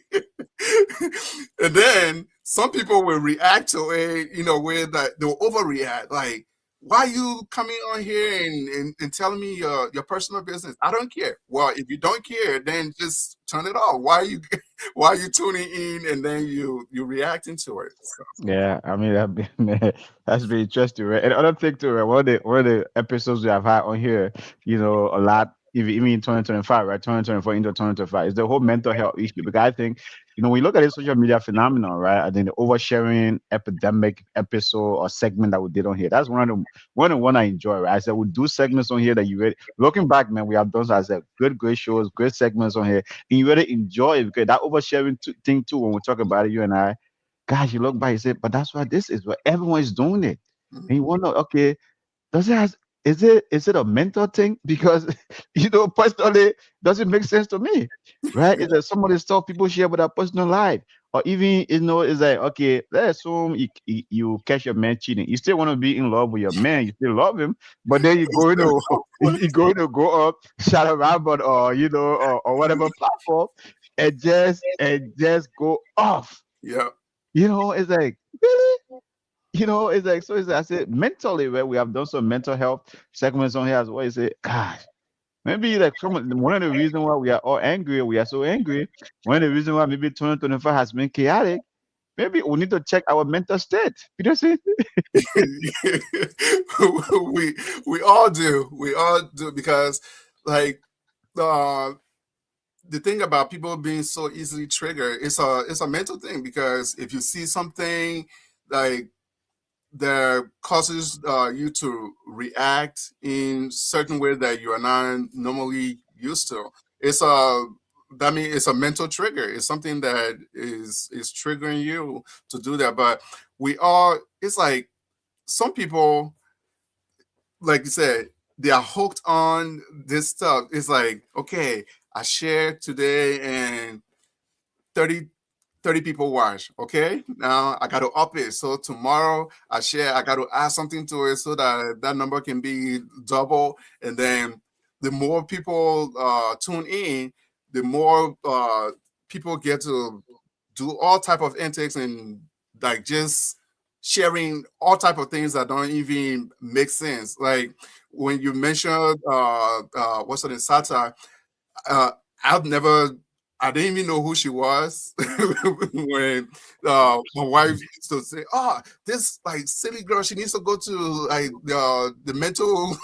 And then some people will react to it, where that they'll overreact. Like, why are you coming on here and telling me your personal business? I don't care. Well, if you don't care, then just turn it off. Why are you why are you tuning in and then you reacting to it? So, Yeah, I mean that's been interesting, right? And other thing too, right? One of the episodes we have had on here, a lot. if you mean 2025, right? 2024 into 2025. It's the whole mental health issue. Because I think, when you look at this social media phenomenon, right? I think the oversharing epidemic episode or segment that we did on here, that's one I enjoy, right? I said we do segments on here that you really looking back, man, we have done, so I said, great shows, great segments on here. And you really enjoy it because that oversharing thing too, when we talk about it, you and I, gosh, you look back, you say, but that's why this is what everyone is doing it. And you wonder, okay, does it has is it a mental thing? Because personally, doesn't make sense to me, right? Is that some of the stuff people share with their personal life, or even it's like, okay, let's assume you catch your man cheating, you still want to be in love with your man, you still love him, but then you're going to you're going to go up, shout around, but or whatever platform, and just go off. Yeah. It's like, really? It's like, so it's I said mentally, where we have done some mental health segments on here as well. You say, gosh, maybe like one of the reasons why we are all angry, we are so angry. One of the reasons why maybe 2025 has been chaotic. Maybe we need to check our mental state. You know what I'm we all do. We all do because, like, uh, the thing about people being so easily triggered, it's a mental thing, because if you see something like that causes you to react in certain way that you are not normally used to, it's a that means it's a mental trigger. It's something that is triggering you to do that. But we all, it's like some people, like you said, they are hooked on this stuff. It's like, okay, I shared today and 30 30 people watch. Okay, now I got to up it. So tomorrow I share, I got to add something to it so that that number can be double. And then the more people tune in, the more people get to do all type of intakes and like just sharing all type of things that don't even make sense. Like when you mentioned what's it in satire, uh, I've never, I didn't even know who she was when my wife used to say, "Oh, this like silly girl, she needs to go to like the mental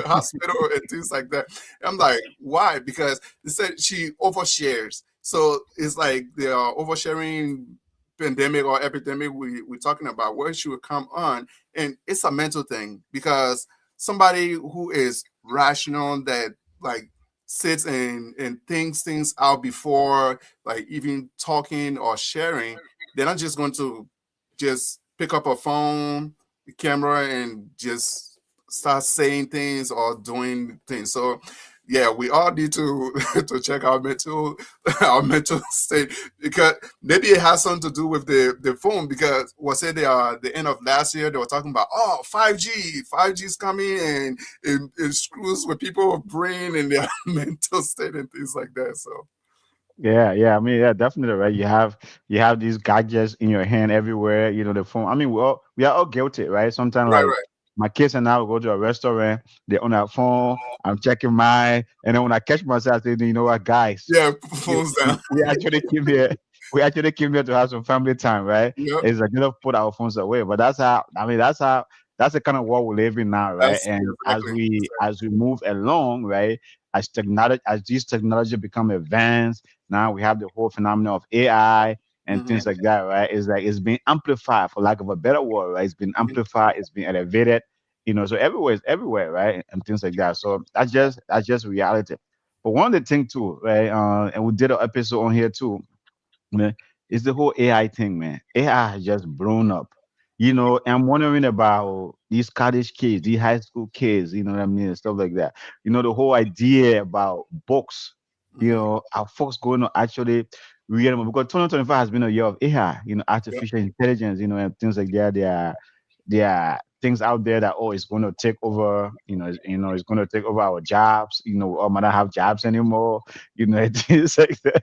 hospital and things like that." I'm like, why? Because they said she overshares. So it's like the oversharing pandemic or epidemic we're talking about, where she would come on, and it's a mental thing because somebody who is rational that like sits and thinks things out before like even talking or sharing, they're not just going to just pick up a phone camera and just start saying things or doing things. So yeah, we all need to to check our mental our mental state, because maybe it has something to do with the phone, because was it the end of last year they were talking about, oh, 5G is coming, and it screws with people's brain and their mental state and things like that. So Yeah. I mean, yeah, definitely, right? You have these gadgets in your hand everywhere. The phone. I mean, we are all guilty, right? Sometimes, right, like right. my kids and I will go to a restaurant. They're on their phone. I'm checking mine, and then when I catch myself, I say, you know what, guys, Yeah, you, phones we, down. we actually came here. We actually came here to have some family time, right? Yep, It's like, put our phones away. But that's how. I mean, that's the kind of world we live in now, right? that's And as exactly. we as we move along, right? As these technology become advanced, now we have the whole phenomenon of AI and Hmm. things like that, right? It's like it's been amplified, for lack of a better word, right? It's been amplified, it's been elevated, so everywhere is everywhere, right? And things like that. So that's just reality. But one of the things too, right? And we did an episode on here too, man, it's the whole AI thing, man. AI has just blown up. I'm wondering about these college kids, these high school kids, you know what I mean, and stuff like that. The whole idea about books, Hmm. are folks going to actually read them? Because 2025 has been a year of AI, Yep. artificial intelligence, and things like that. There are things out there that, oh, it's going to take over, it's going to take over our jobs, we all might not have jobs anymore, things like that,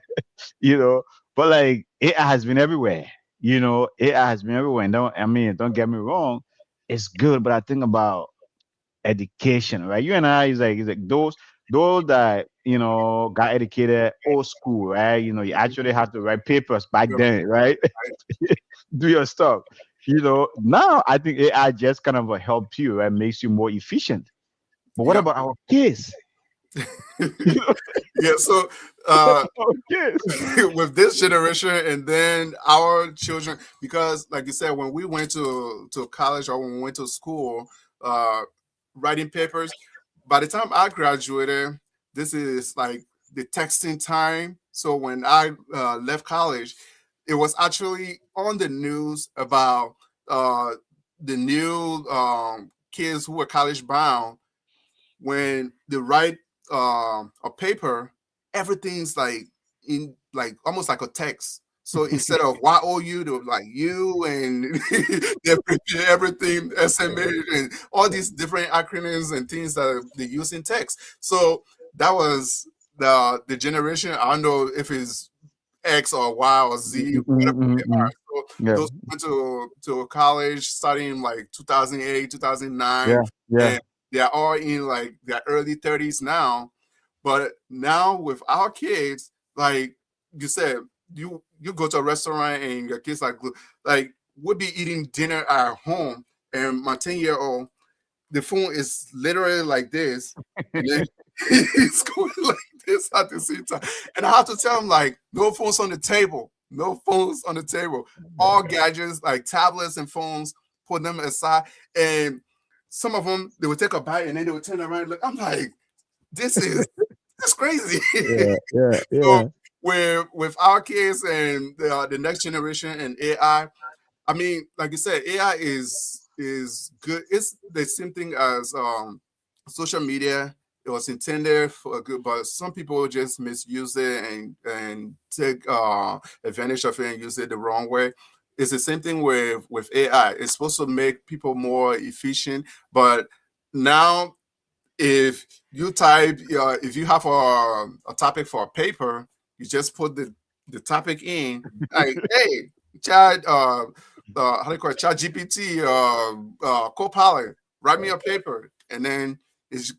you know. But like AI has been everywhere. AI has been everywhere. And don't get me wrong, it's good. But I think about education, right? You and I is like those that got educated old school, right? You actually had to write papers back Yep. then, right? Do your stuff. Now I think AI just kind of helps you and makes you more efficient. But what Yep. about our kids? Yeah, so uh Okay. with this generation and then our children, because like you said, when we went to college or when we went to school, uh writing papers, by the time I graduated, this is like the texting time. So when I left college, it was actually on the news about uh the new kids who were college bound. When they write a paper, everything's like in like almost like a text. So instead of YOU to like you and they prepare everything SMA and all these different acronyms and things that they use in text. So that was the generation. I don't know if it's X or Y or Z, whatever they are. So Yeah, those who went to college starting in like 2008, 2009, yeah, yeah. and they're all in like their early 30s now. But now with our kids, like you said, you go to a restaurant and your kids like we'll be eating dinner at home, and my 10-year-old, the phone is literally like this, and then he's going like this at the same time. And I have to tell him like, no phones on the table, no phones on the table, all gadgets like tablets and phones, put them aside. And some of them they would take a bite and then they would turn around and look. I'm like, this is crazy. Yeah, yeah, So yeah. with our kids and the next generation and I mean, like you said, AI is good. It's the same thing as social media. It was intended for good, but some people just misuse it and take advantage of it and use it the wrong way. It's the same thing with AI. It's supposed to make people more efficient, but now if you type, if you have a topic for a paper, you just put the topic in, like, hey, chat, how do you call it, chat GPT, Copilot, write me a paper, and then it's,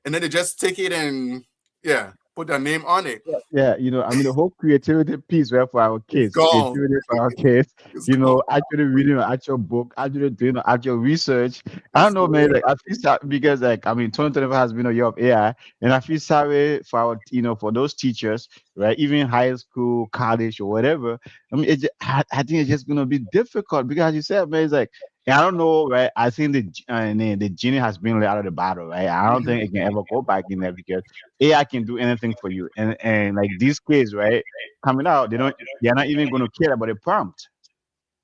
and then they just take it and yeah, put their name on it. Yeah, I mean, the whole creativity piece, right, for our It's kids, gone. creativity for our kids, It's gone. actually reading an actual book, actually doing actual research. I don't It's know, gone. man, like, I feel sad because, like, I mean, 2025 has been a year of AI, and I feel sorry for our, for those teachers, right, even high school, college, or whatever. I mean, I think it's just going to be difficult because, as you said, man, it's like, and I don't know, right? I think the genie has been let out of the bottle, right? I don't Mhm. think it can ever go back in there because AI can do anything for you. And like these kids, right, coming out, they're not even gonna care about the prompt.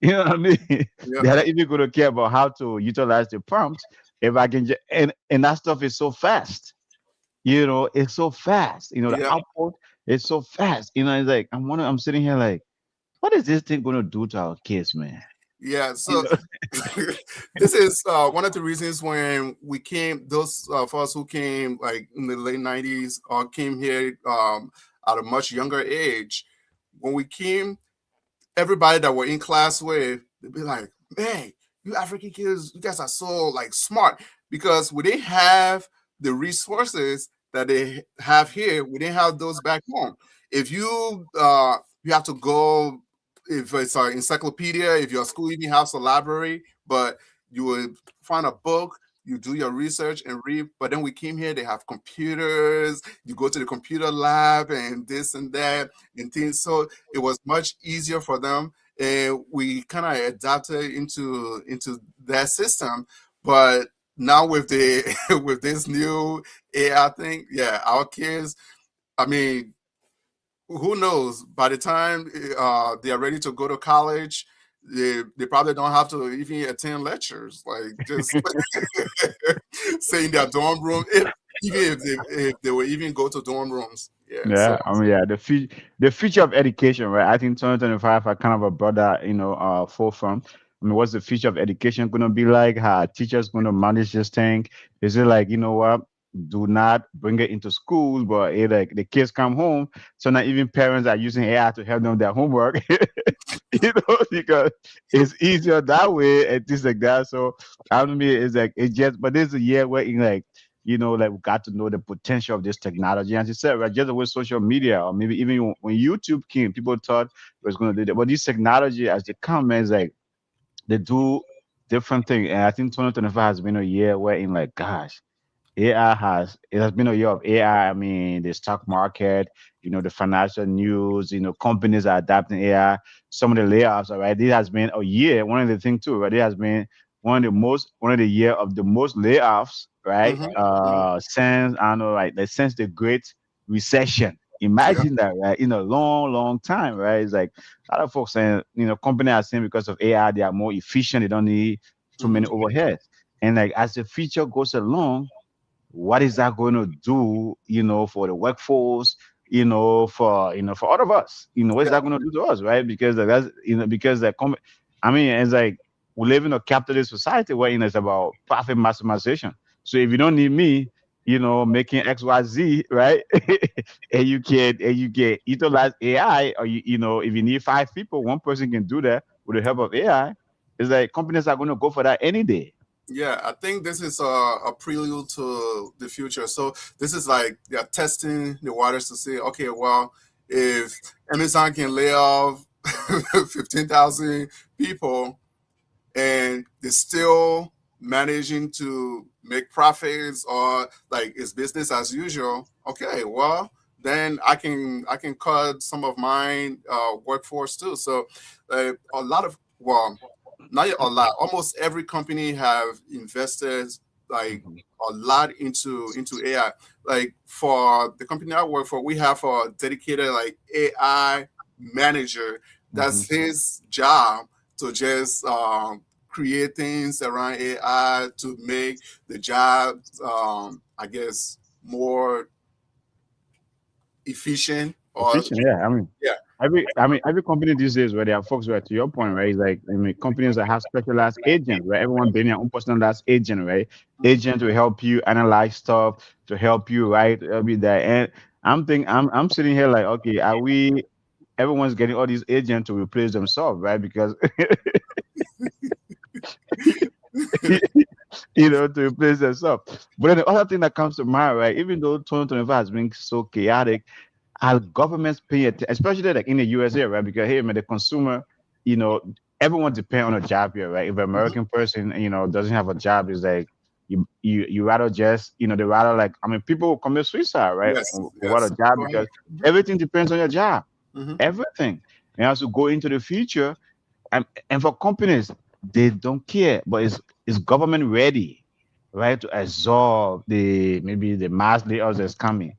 You know what I mean? Yeah, They're not even gonna care about how to utilize the prompt. If I can just and that stuff is so fast. It's so fast. The yeah, output is so fast. It's like I'm sitting here like, what is this thing gonna do to our kids, man? yeah. You So know? this is one of the reasons when we came, those of us who came like in the late 90s or came here at a much younger age, when we came, everybody that we're in class with, they'd be like, man, you African kids, you guys are so like smart, because we didn't have the resources that they have here. We didn't have those back home. If you have to go, if it's an encyclopedia, if your school even has a library, but you would find a book, you do your research and read. But then we came here, they have computers, you go to the computer lab and this and that and things. So it was much easier for them, and we kind of adapted into that system. But now with the with this new AI thing, yeah, our kids, I mean, who knows, by the time they are ready to go to college, they probably don't have to even attend lectures, like just stay in their dorm room, even if they will even go to dorm rooms. Yeah, so Yeah, I mean, yeah, the future of education, right? I think 2025, I kind of brought that, forefront. I mean, what's the future of education going to be like? How are teachers going to manage this thing? Is it like, what? Do not bring it into schools, but like the kids come home, so now even parents are using AI to help them with their homework, because it's easier that way and things like that. So I mean, it's like it just, but there's a year where in like like we got to know the potential of this technology. As you said, right, just with social media, or maybe even when YouTube came, people thought it was going to do that. But this technology, as they come, man, is like they do different things. And I think 2025 has been a year where, in like, gosh, AI has it has been a year of AI. I mean, the stock market, the financial news, companies are adapting AI. Some of the layoffs, all right. This has been a year. One of the things too, right? It has been one of the year of the most layoffs, right? Hmm. Hmm. Since I don't know, right, like, since the Great Recession. Yeah. Imagine that, right? In a long, long time, right? It's like a lot of folks saying, companies are saying because of AI, they are more efficient. They don't need too Hmm. many overheads. And like as the future goes along, what is that going to do, for the workforce, for all of us, what is Yeah. that going to do to us, right? Because that's, because I mean, it's like we live in a capitalist society where, it's about profit maximization. So if you don't need me, making XYZ, right? and you can utilize AI, or if you need five people, one person can do that with the help of AI. It's like companies are going to go for that any day. Yeah, I think this is a prelude to the future. So this is like they're testing the waters to say, okay, well, if Amazon can lay off 15,000 people and they're still managing to make profits or like it's business as usual, okay, well, then I can cut some of my workforce too. So a lot of, well, not a lot, almost every company have invested like Mhm. a lot into AI. Like for the company I work for, we have a dedicated like AI manager. Mhm. That's his job to just create things around AI to make the job, I guess, more efficient. Or Efficient, yeah. I mean, yeah. every company these days where there are folks where, to your point, right? It's like, I mean, companies that have specialized agents, right? Everyone being their own personalized agent, right? Mhm. Agent to help you analyze stuff, to help you, right? Help you that. And I'm sitting here like, okay, are we? Everyone's getting all these agents to replace themselves, right? Because to replace themselves. But then the other thing that comes to mind, right? Even though 2025 has been so chaotic, our governments pay it, especially like in the USA, right? Because hey, man, the consumer, you know, everyone depend on a job here, right? If an Mhm. American person, doesn't have a job, is like you rather just, they rather like, I mean, people will commit suicide, right? Yes, Without a yes. job Go ahead. because everything depends on your job, Hmm. everything. And as you go into the future, and for companies, they don't care, but is government ready, right, to absorb the maybe the mass layoffs that's coming,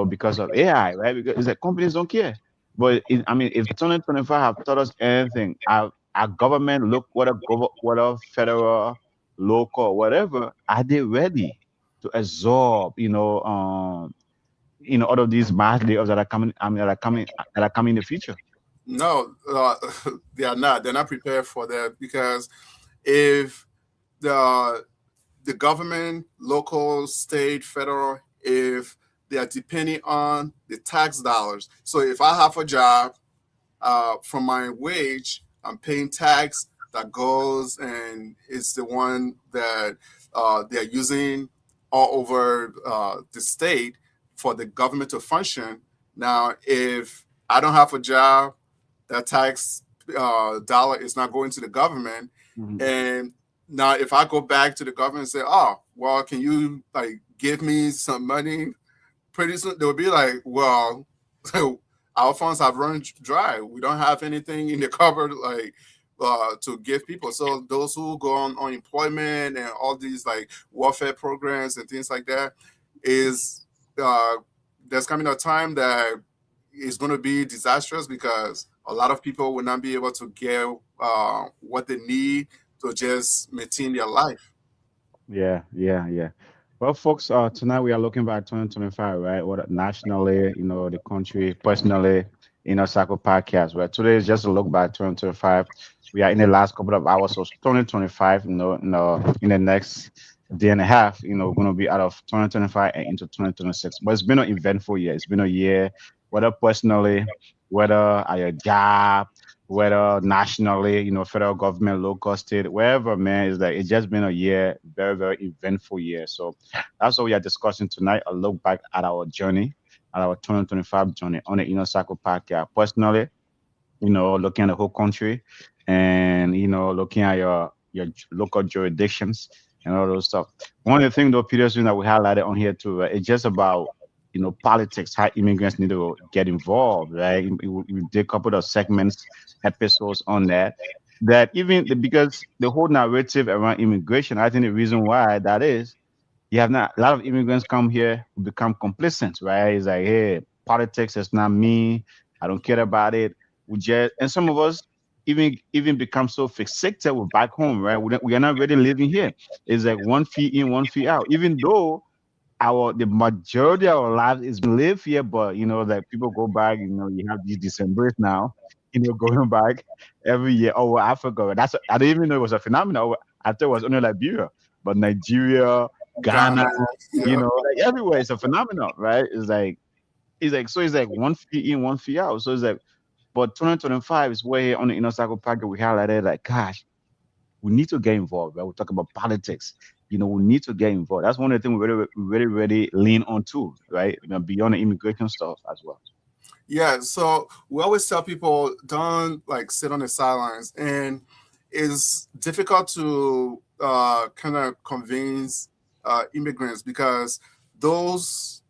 because of AI, right? Because it's like companies don't care. But I mean, if 2025 have taught us anything, our government, look what a federal, local, whatever, are they ready to absorb, all of these mass layoffs that are coming, I mean, that are coming in the future? No, they are not. They're not prepared for that because if the the government, local, state, federal, if they are depending on the tax dollars. So if I have a job, from my wage, I'm paying tax that goes and it's the one that they're using all over the state for the government to function. Now, if I don't have a job, that tax dollar is not going to the government. Mhm. And now, if I go back to the government and say, "Oh, well, can you like give me some money?" Pretty soon they'll be like, "Well, our funds have run dry. We don't have anything in the cupboard like to give people." So those who go on unemployment and all these like welfare programs and things like that is uh, there's coming a time that is going to be disastrous because a lot of people will not be able to get what they need to just maintain their life. Yeah, yeah, yeah. Well, folks, tonight we are looking back 2025, right? What nationally, the country, personally, Sacco podcast, right? Today is just a look back 2025. We are in the last couple of hours of 2025, in the next day and a half, we're going to be out of 2025 and into 2026. But it's been an eventful year. It's been a year, whether personally, whether at your job, whether nationally, federal government, local, state, wherever, man, is that it's just been a year, very, very eventful year. So that's what we are discussing tonight. A look back at our journey, at our 2025 journey on the Inner Cycle podcast. Personally, looking at the whole country and, looking at your local jurisdictions. and all those stuff. One of the things though, Peterson, that we highlighted on here too, right? It's just about politics, how immigrants need to get involved, right? We did a couple of segments, episodes on that. That even because the whole narrative around immigration, I think the reason why that is, you have not a lot of immigrants come here who become complacent, right? It's like, hey, politics is not me. I don't care about it. We just and some of us even become so fixated with back home, right? We are not really living here. It's like one fee in, one fee out. Even though our the majority of our lives is live here, but like people go back. You have these Decembers now. Going back every year. Oh, well, Africa. I didn't even know it was a phenomenon. I thought it was only Liberia, but Nigeria, Ghana, Ghana. Yeah. like everywhere, it's a phenomenon, right? It's like one fee in, one fee out. So it's like, but 2025 is where on the inner cycle packet we highlighted like, gosh, we need to get involved, right? We talk about politics. We need to get involved. That's one of the things we really lean on too, right? Beyond the immigration stuff as well. Yeah, so we always tell people don't like sit on the sidelines, and it's difficult to kind of convince immigrants because those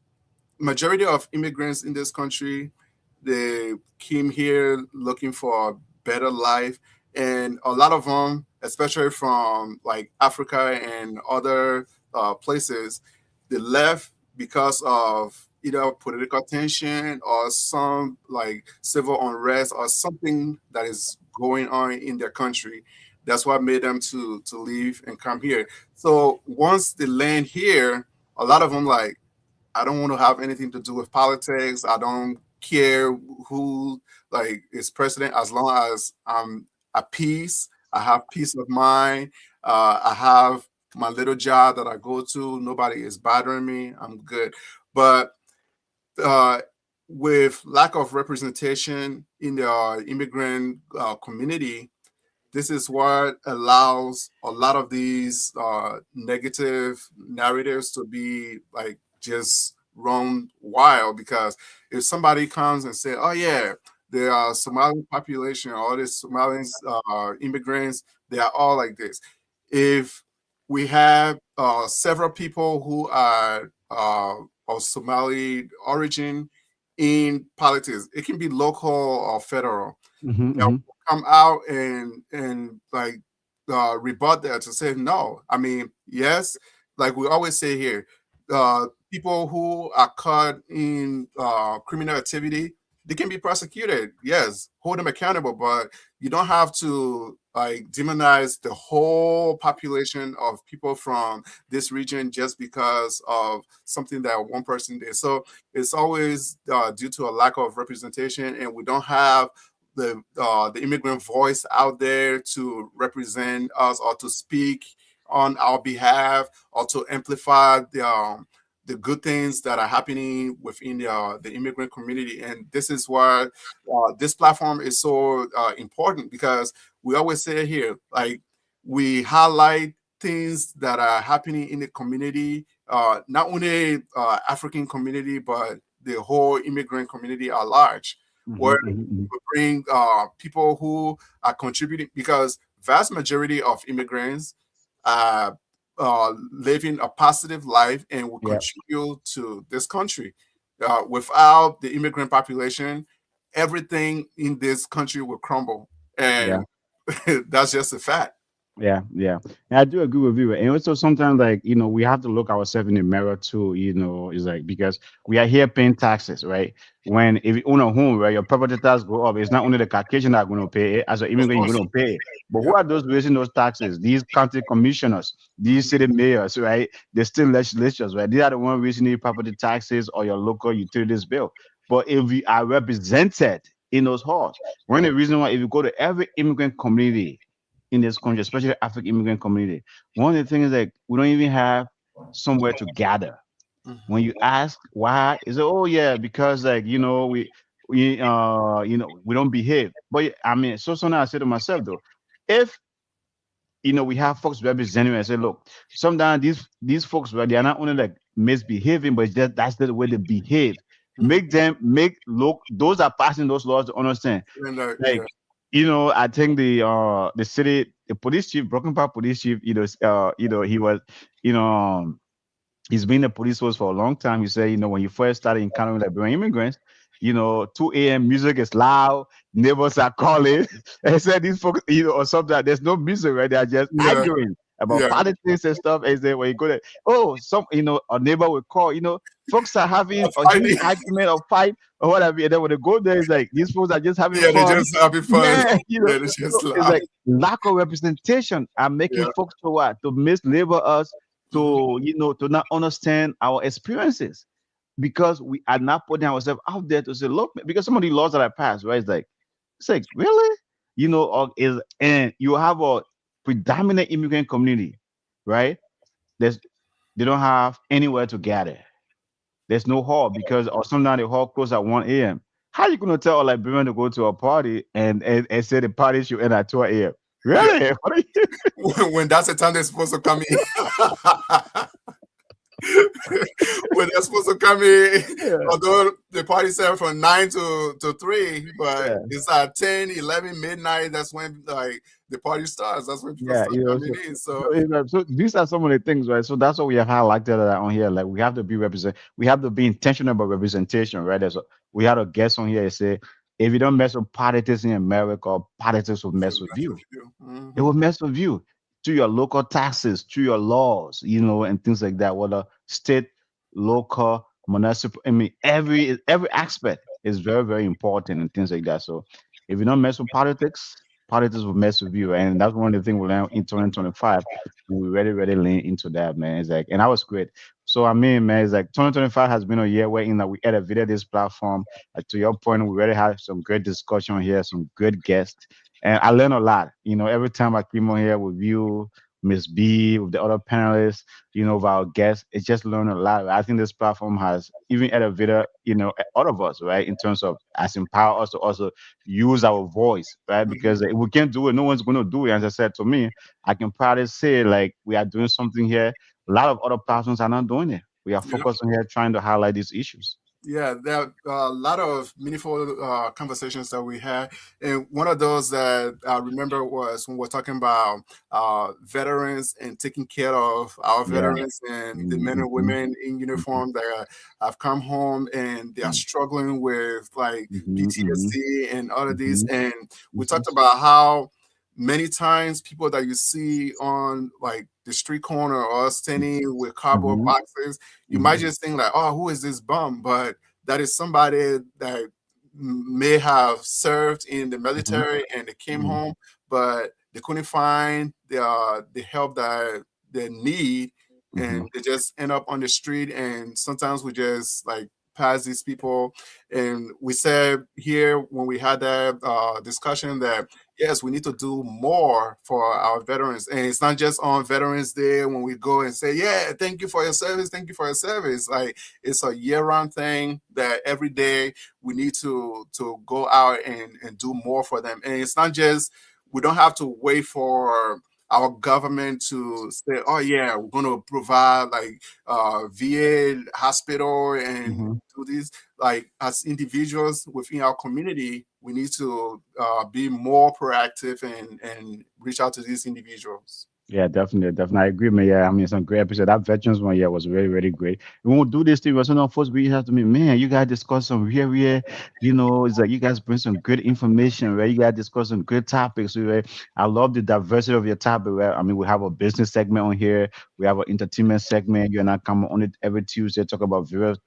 majority of immigrants in this country, they came here looking for a better life, and a lot of them, especially from like Africa and other places, they left because of either political tension or some like civil unrest or something that is going on in their country. That's what made them to leave and come here. So once they land here, a lot of them like, I don't want to have anything to do with politics. I don't care who like is president as long as I'm at peace. I have peace of mind. I have my little job that I go to. Nobody is bothering me. I'm good. But uh, with lack of representation in the immigrant community, this is what allows a lot of these negative narratives to be like just run wild. Because if somebody comes and say, oh yeah, there are Somali population, all these Somalians immigrants, they are all like this. If we have several people who are of Somali origin in politics, it can be local or federal, Mm-hmm. come out and like rebut that to say no. I mean, yes, like we always say here, people who are caught in criminal activity, they can be prosecuted. Yes, hold them accountable, but you don't have to like demonize the whole population of people from this region just because of something that one person did. So it's always due to a lack of representation, and we don't have the immigrant voice out there to represent us or to speak on our behalf or to amplify the good things that are happening within the immigrant community. And this is why this platform is so important, because we always say here, like, we highlight things that are happening in the community, not only African community, but the whole immigrant community at large, Mm-hmm. where Mm-hmm. we bring people who are contributing, because vast majority of immigrants are living a positive life and will Yeah. contribute to this country. Without the immigrant population, everything in this country will crumble, Yeah. and that's just a fact. Yeah, yeah. And I do agree with you. And also sometimes like, we have to look ourselves in the mirror too, it's like because we are here paying taxes, right? When if you own a home, right, your property tax go up, it's not only the Caucasian that are going to pay it, as an Of immigrant, you're course. going to pay it. But Yeah. who are those raising those taxes? These county commissioners, these city mayors, right? They're still legislatures, right? They are the one raising the property taxes or your local utilities bill. But if we are represented in those halls, one of the reason why if you go to every immigrant community in this country, especially the African immigrant community. One of the things is like we don't even have somewhere to gather. When you Mhm. ask why, is it oh yeah, because like we don't behave. But I mean, so sometimes I say to myself though, if we have folks representing and say, look, sometimes these folks, right, they are not only like misbehaving, but it's just that's the way they behave. Make Mhm. them make look those are passing those laws to understand And, like yeah. I think the city. the police chief, Broken Park police chief, he was, you know, he's been in the police force for a long time. He said, when you first started encountering Liberian immigrants, 2 a.m. music is loud, neighbors are calling. And he said these folks, or something, there's no music, right? They're just Yeah. arguing about Yeah. politics and stuff. And he said, when you go there, a neighbor will call, folks are having a huge Fighting. argument or fight or whatever. And then when they go there, it's like these folks are just having Yeah, they fun. just having fun. Yeah, Yeah, they so just it's laugh. like lack of representation are making Yeah. folks to what? To mislabel us, Mhm. to not understand our experiences because we are not putting ourselves out there to say, look, because some of the laws that I passed, right? It's like really, or is and you have a predominant immigrant community, right? There's they don't have anywhere to gather. There's no hall because or sometimes the hall closes at 1 a.m. How you gonna tell a Liberian to go to a party and say the party should end at 2 a.m.? Yeah. Really? What are you- When that's the time they're supposed to come in. When they're supposed to come in, Yeah, although the party set from 9 to 3, but yeah. it's at 10, 11, midnight. That's when like the party starts. That's when people Yeah, start coming in. So so these are some of the things, right? So that's what we have highlighted on here. Like we have to be we have to be intentional about representation, right? We had a guest on here that say, if you don't mess with politics in America, politics will mess with that's what you. you do. It will mess with you to your local taxes, to your laws, and things like that. Whether state, local, municipal, I mean, every aspect is very, very important and things like that. So if you don't mess with politics, politics will mess with you, and that's one of the things we learned in 2025. And we really, really lean into that, man. It's like, and that was great. So I mean, man, it's like 2025 has been a year where we elevated this platform. To your point, we really had some great discussion here, some good guests and I learn a lot. Every time I come on here with you, Miss B, with the other panelists, with our guests, it just learn a lot. I think this platform has even elevated, all of us, right, in terms of as empower us to also use our voice, right? Mhm. Because if we can't do it, no one's going to do it. As I said to me, I can proudly say like we are doing something here. A lot of other platforms are not doing it. We are Yeah. focused on here trying to highlight these issues. Yeah, there are a lot of meaningful conversations that we had, and one of those that I remember was when we're talking about veterans and taking care of our Yeah. veterans and the men and Mm-hmm. women in uniform that have come home and they are struggling with like Mm-hmm. Mm-hmm. PTSD and all of these. Mm-hmm. And we Mm-hmm. talked about how many times people that you see on like the street corner or standing with cardboard Mhm, boxes, you might mhm, just think like, oh, who is this bum? But that is somebody that may have served in the mhm, military and they came mhm, home, but they couldn't find the help that they need, mhm, and they just end up on the street. And sometimes we just like pass these people, and we said here when we had that discussion that yes, we need to do more for our veterans. And it's not just on Veterans Day when we go and say, yeah, thank you for your service. Thank you for your service. Like it's a year-round thing that every day we need to go out and do more for them. And it's not just we don't have to wait for our government to say, oh yeah, we're going to provide like VA hospital and mhm. do this. Like as individuals within our community, we need to be more proactive and reach out to these individuals. Yeah, definitely, definitely. I agree, man. Yeah, I mean, it's a great episode. That veterans one, yeah, was really, really great. We won't do this thing, but some of us we have to be, man, you guys discuss some real, it's like you guys bring some good information, right? You guys discuss some good topics, right? I love the diversity of your topic, right? I mean, we have a business segment on here, we have an entertainment segment. You and I come on it every Tuesday, talk about various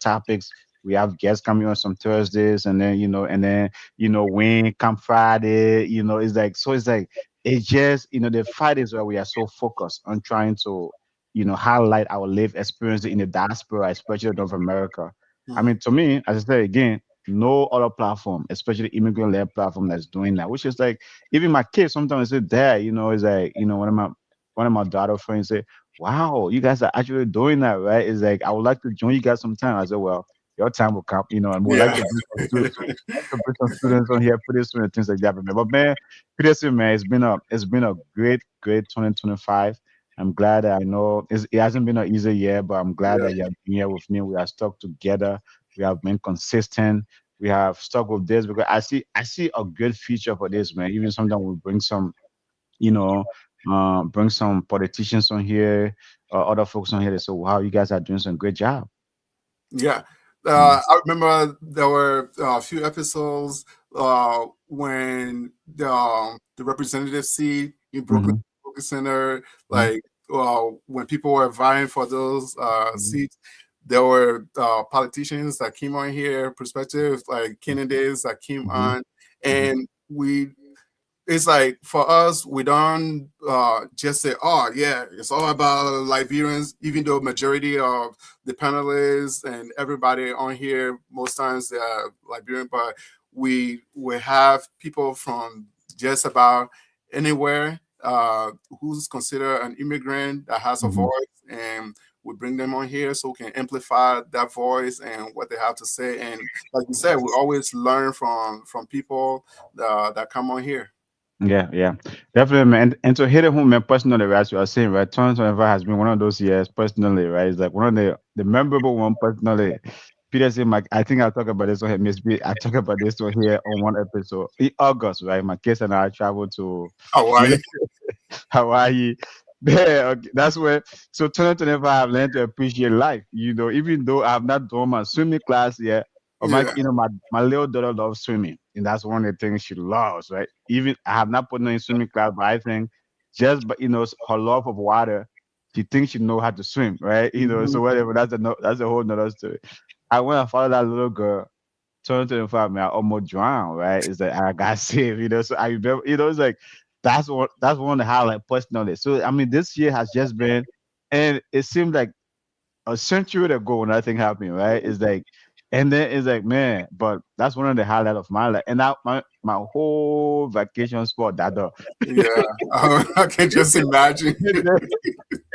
topics. We have guests coming on some Thursdays, and then when come Friday, it's like it's just the fight is where we are so focused on trying to highlight our live experience in the diaspora, especially North America. I Mhm. mean, to me, as I said again, no other platform, especially immigrant-led platform, that's doing that. Which is like even my kids sometimes say, "Dad, it's like one of my daughter friends say, wow, you guys are actually doing that, right? It's like I would like to join you guys sometime." I said, well, your time will come, and we'd like Yeah. to bring some students, on here pretty soon and things like that. But man, Peterson, man, it's been a great, great 2025. I'm glad that I know it hasn't been an easy year, but I'm glad Yeah. that you have been here with me. We are stuck together. We have been consistent. We have stuck with this because I see a good future for this, man. Even sometimes we bring some you know, bring some politicians on here, other folks on here. They say, wow, you guys are doing some great job. Yeah. Mm-hmm. I remember there were a few episodes when the representative seat in Brooklyn Mm-hmm. Center, like when people were vying for those seats, there were politicians that came on here, perspectives like candidates that came Mm-hmm. on, and we it's like for us, we don't just say, "Oh, yeah, it's all about Liberians," even though majority of the panelists and everybody on here most times they are Liberian, but we have people from just about anywhere who's considered an immigrant that has a Mm-hmm. voice, and we bring them on here so we can amplify that voice and what they have to say. And like you said, we always learn from people that come on here. Yeah, yeah, definitely, man. And to hit it home, man, personally, right, as you are saying, right, 2025 has been one of those years, personally, right? It's like one of the memorable one, personally. Peter said, I think I'll talk about this on here, Miss B. I talk about this one here on one episode in August, right? My kids and I traveled to, you know, Hawaii. Hawaii. Yeah, okay, that's where. So 2025, I've learned to appreciate life. Even though I've not done my swimming class yet, or Yeah, my little daughter loves swimming, and that's one of the things she loves, right? Even I have not put her in swimming class, but I think just but her love of water, she thinks she know how to swim, right? So whatever. That's a whole nother story. I went and followed that little girl. 2025, man, I almost drowned, right? It's like I got saved, So I remember, it's like that's one of the highlight personally. So I mean, this year has just been, and it seemed like a century ago when that thing happened, right? It's like, and then it's like, man, but that's one of the highlight of my life, and that my whole vacation spot that door. yeah. I can just imagine.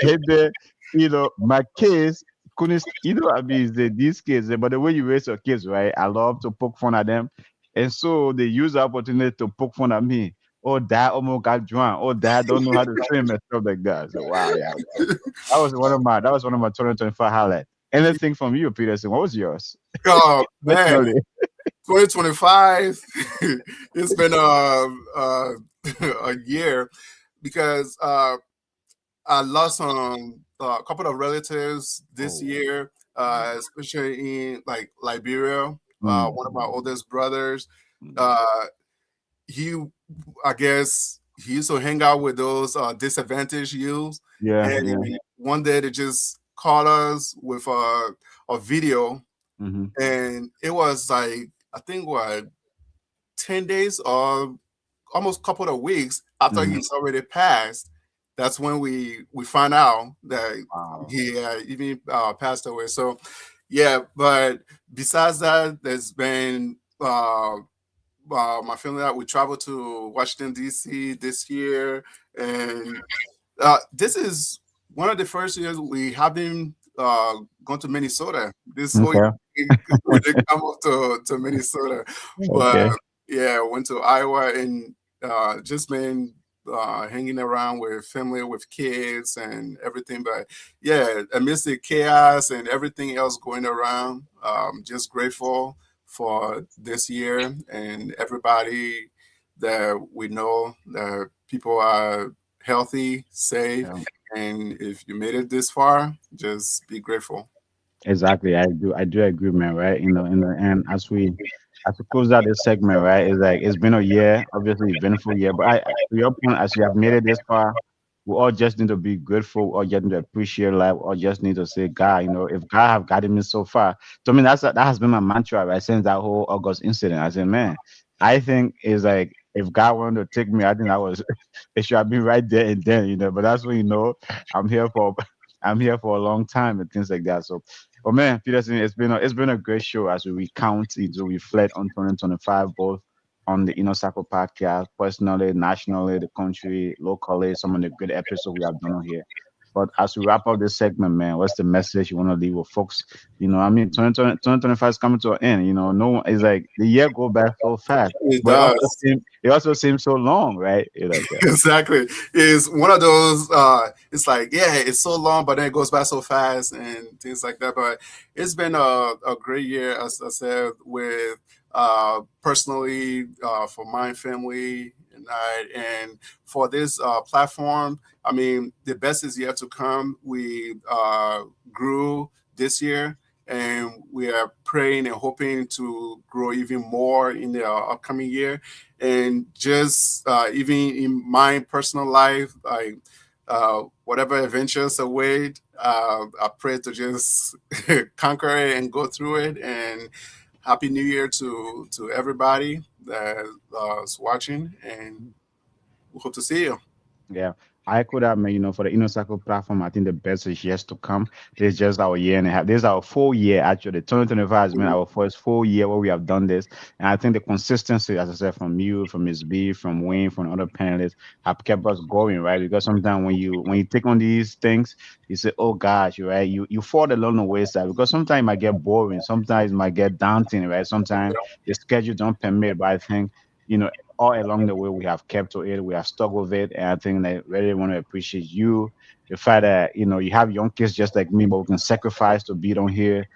And then, my kids couldn't, I mean, these kids, but the way you raise your kids, right? I love to poke fun at them. And so they use the opportunity to poke fun at me. Oh, dad almost got drowned. Oh, dad don't know how to swim and stuff like that. So, wow, yeah. That was one of my 2025 highlights. Anything from you, Peterson? What was yours? Oh man, Personally. 2025. It's been a year because I lost a couple of relatives this Oh, year, especially in like Liberia. mm, One of my oldest brothers, mm. uh, he, I guess, he used to hang out with those disadvantaged youths, Yeah, and yeah. one day they just called us with a video, Hmm. and it was like I think what 10 days or almost a couple of weeks after Hmm. he's already passed. That's when we find out that Wow. he even passed away. So yeah, but besides that, there's been my family that we traveled to Washington D.C. this year, and this is one of the first years we haven't gone to Minnesota. This whole Okay. year we did come up to Minnesota, but Okay. yeah, went to Iowa and just been hanging around with family, with kids and everything. But yeah, amidst the chaos and everything else going around, just grateful for this year and everybody that we know that people are healthy, safe, Yeah. and if you made it this far, just be grateful. Exactly. I do agree, man, right? In the end, as we close out this segment, right? It's like it's been a year, obviously eventful year. But to your point, as you have made it this far, we all just need to be grateful, or just need to appreciate life, or just need to say, God, if God have guided me so far. So I mean that has been my mantra, right? Since that whole August incident. I said, man, I think it's like if God wanted to take me, I think that was it should have been right there and then. But that's when I'm here for I'm here for a long time and things like that. So but man, Peterson, it's been a great show as we recount, to reflect on 2025, both on the Inner Circle podcast, personally, nationally, the country, locally, some of the good episodes we have done on here. But as we wrap up this segment, man, what's the message you want to leave with folks? I mean, 2025 is coming to an end. No one is like the year go by so fast, It but does. it also seems so long, right? Like that. Exactly. It's one of those it's like, yeah, it's so long, but then it goes by so fast and things like that. But it's been a great year, as I said, with personally for my family and And for this platform, I mean, the best is yet to come. We grew this year, and we are praying and hoping to grow even more in the upcoming year. And just even in my personal life, whatever adventures await, I pray to just conquer it and go through it. And happy New Year to everybody that is watching, and we hope to see you. Yeah, I could have, man, for the Inner Circle platform, I think the best is yet to come. This is just our year and a half. This is our full year, actually. 2025 has been our first full year where we have done this. And I think the consistency, as I said, from you, from Ms. B, from Wayne, from other panelists, have kept us going, right? Because sometimes when you take on these things, you say, oh gosh, right? You fall along the wayside because sometimes it might get boring, sometimes it might get daunting, right? Sometimes the schedule don't permit, but I think, you know, all along the way we have kept to it, we have stuck with it, and I think I really want to appreciate you, the fact that you have young kids just like me, but we can sacrifice to be on here,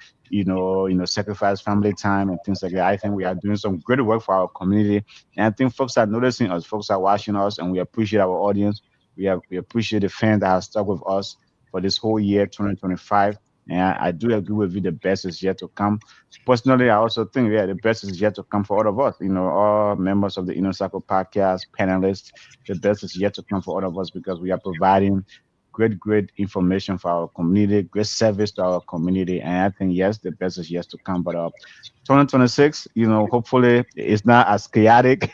sacrifice family time and things like that. I think we are doing some great work for our community, and I think folks are noticing us, folks are watching us, and we appreciate our audience. We appreciate the fans that have stuck with us for this whole year, 2025. And I do agree with you. The best is yet to come. Personally, I also think, yeah, the best is yet to come for all of us. All members of the Inner Circle podcast, panelists, the best is yet to come for all of us because we are providing great information for our community, great service to our community. And I think, yes, the best is yet to come. But 2026, hopefully it's not as chaotic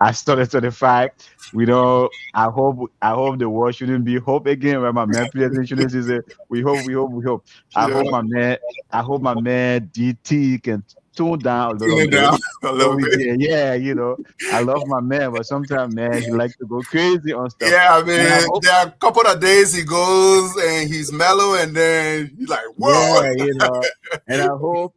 as 2025. We don't. I hope the world shouldn't be hope again. Where my man Peter shouldn't say, we hope. I Yeah, hope my man. I hope my man DT can tone down a little tune it bit. down a What little we bit. did, yeah. I love my man, but sometimes, man, he likes to go crazy on stuff. Yeah, I And I mean, hope, there are a couple of days he goes and he's mellow, and then he's like, "Whoa!" yeah,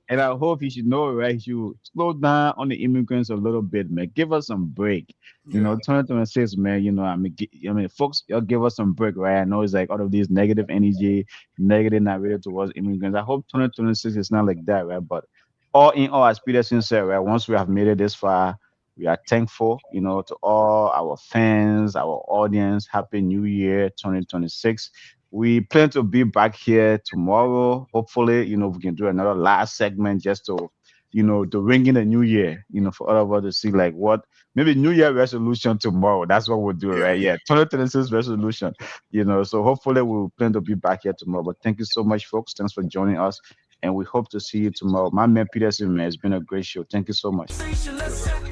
and I hope he should know, right? He should slow down on the immigrants a little bit, man. Give us some break. Yeah, 2026, man. I mean, folks, y'all give us some break, right? I know it's like all of these negative energy, negative narrative towards immigrants. I hope 2026 is not like that, right? But all in all, as Peterson said, right? Once we have made it this far, we are thankful, to all our fans, our audience. Happy New Year, 2026. We plan to be back here tomorrow. Hopefully, we can do another last segment just to ring in the new year, for all of us to see like what maybe New Year resolution tomorrow. That's what we'll do, right? yeah. Yeah, 2026 resolution, So hopefully we'll plan to be back here tomorrow. But thank you so much, folks. Thanks for joining us. And we hope to see you tomorrow. My man Peterson, man, it's been a great show. Thank you so much. Let's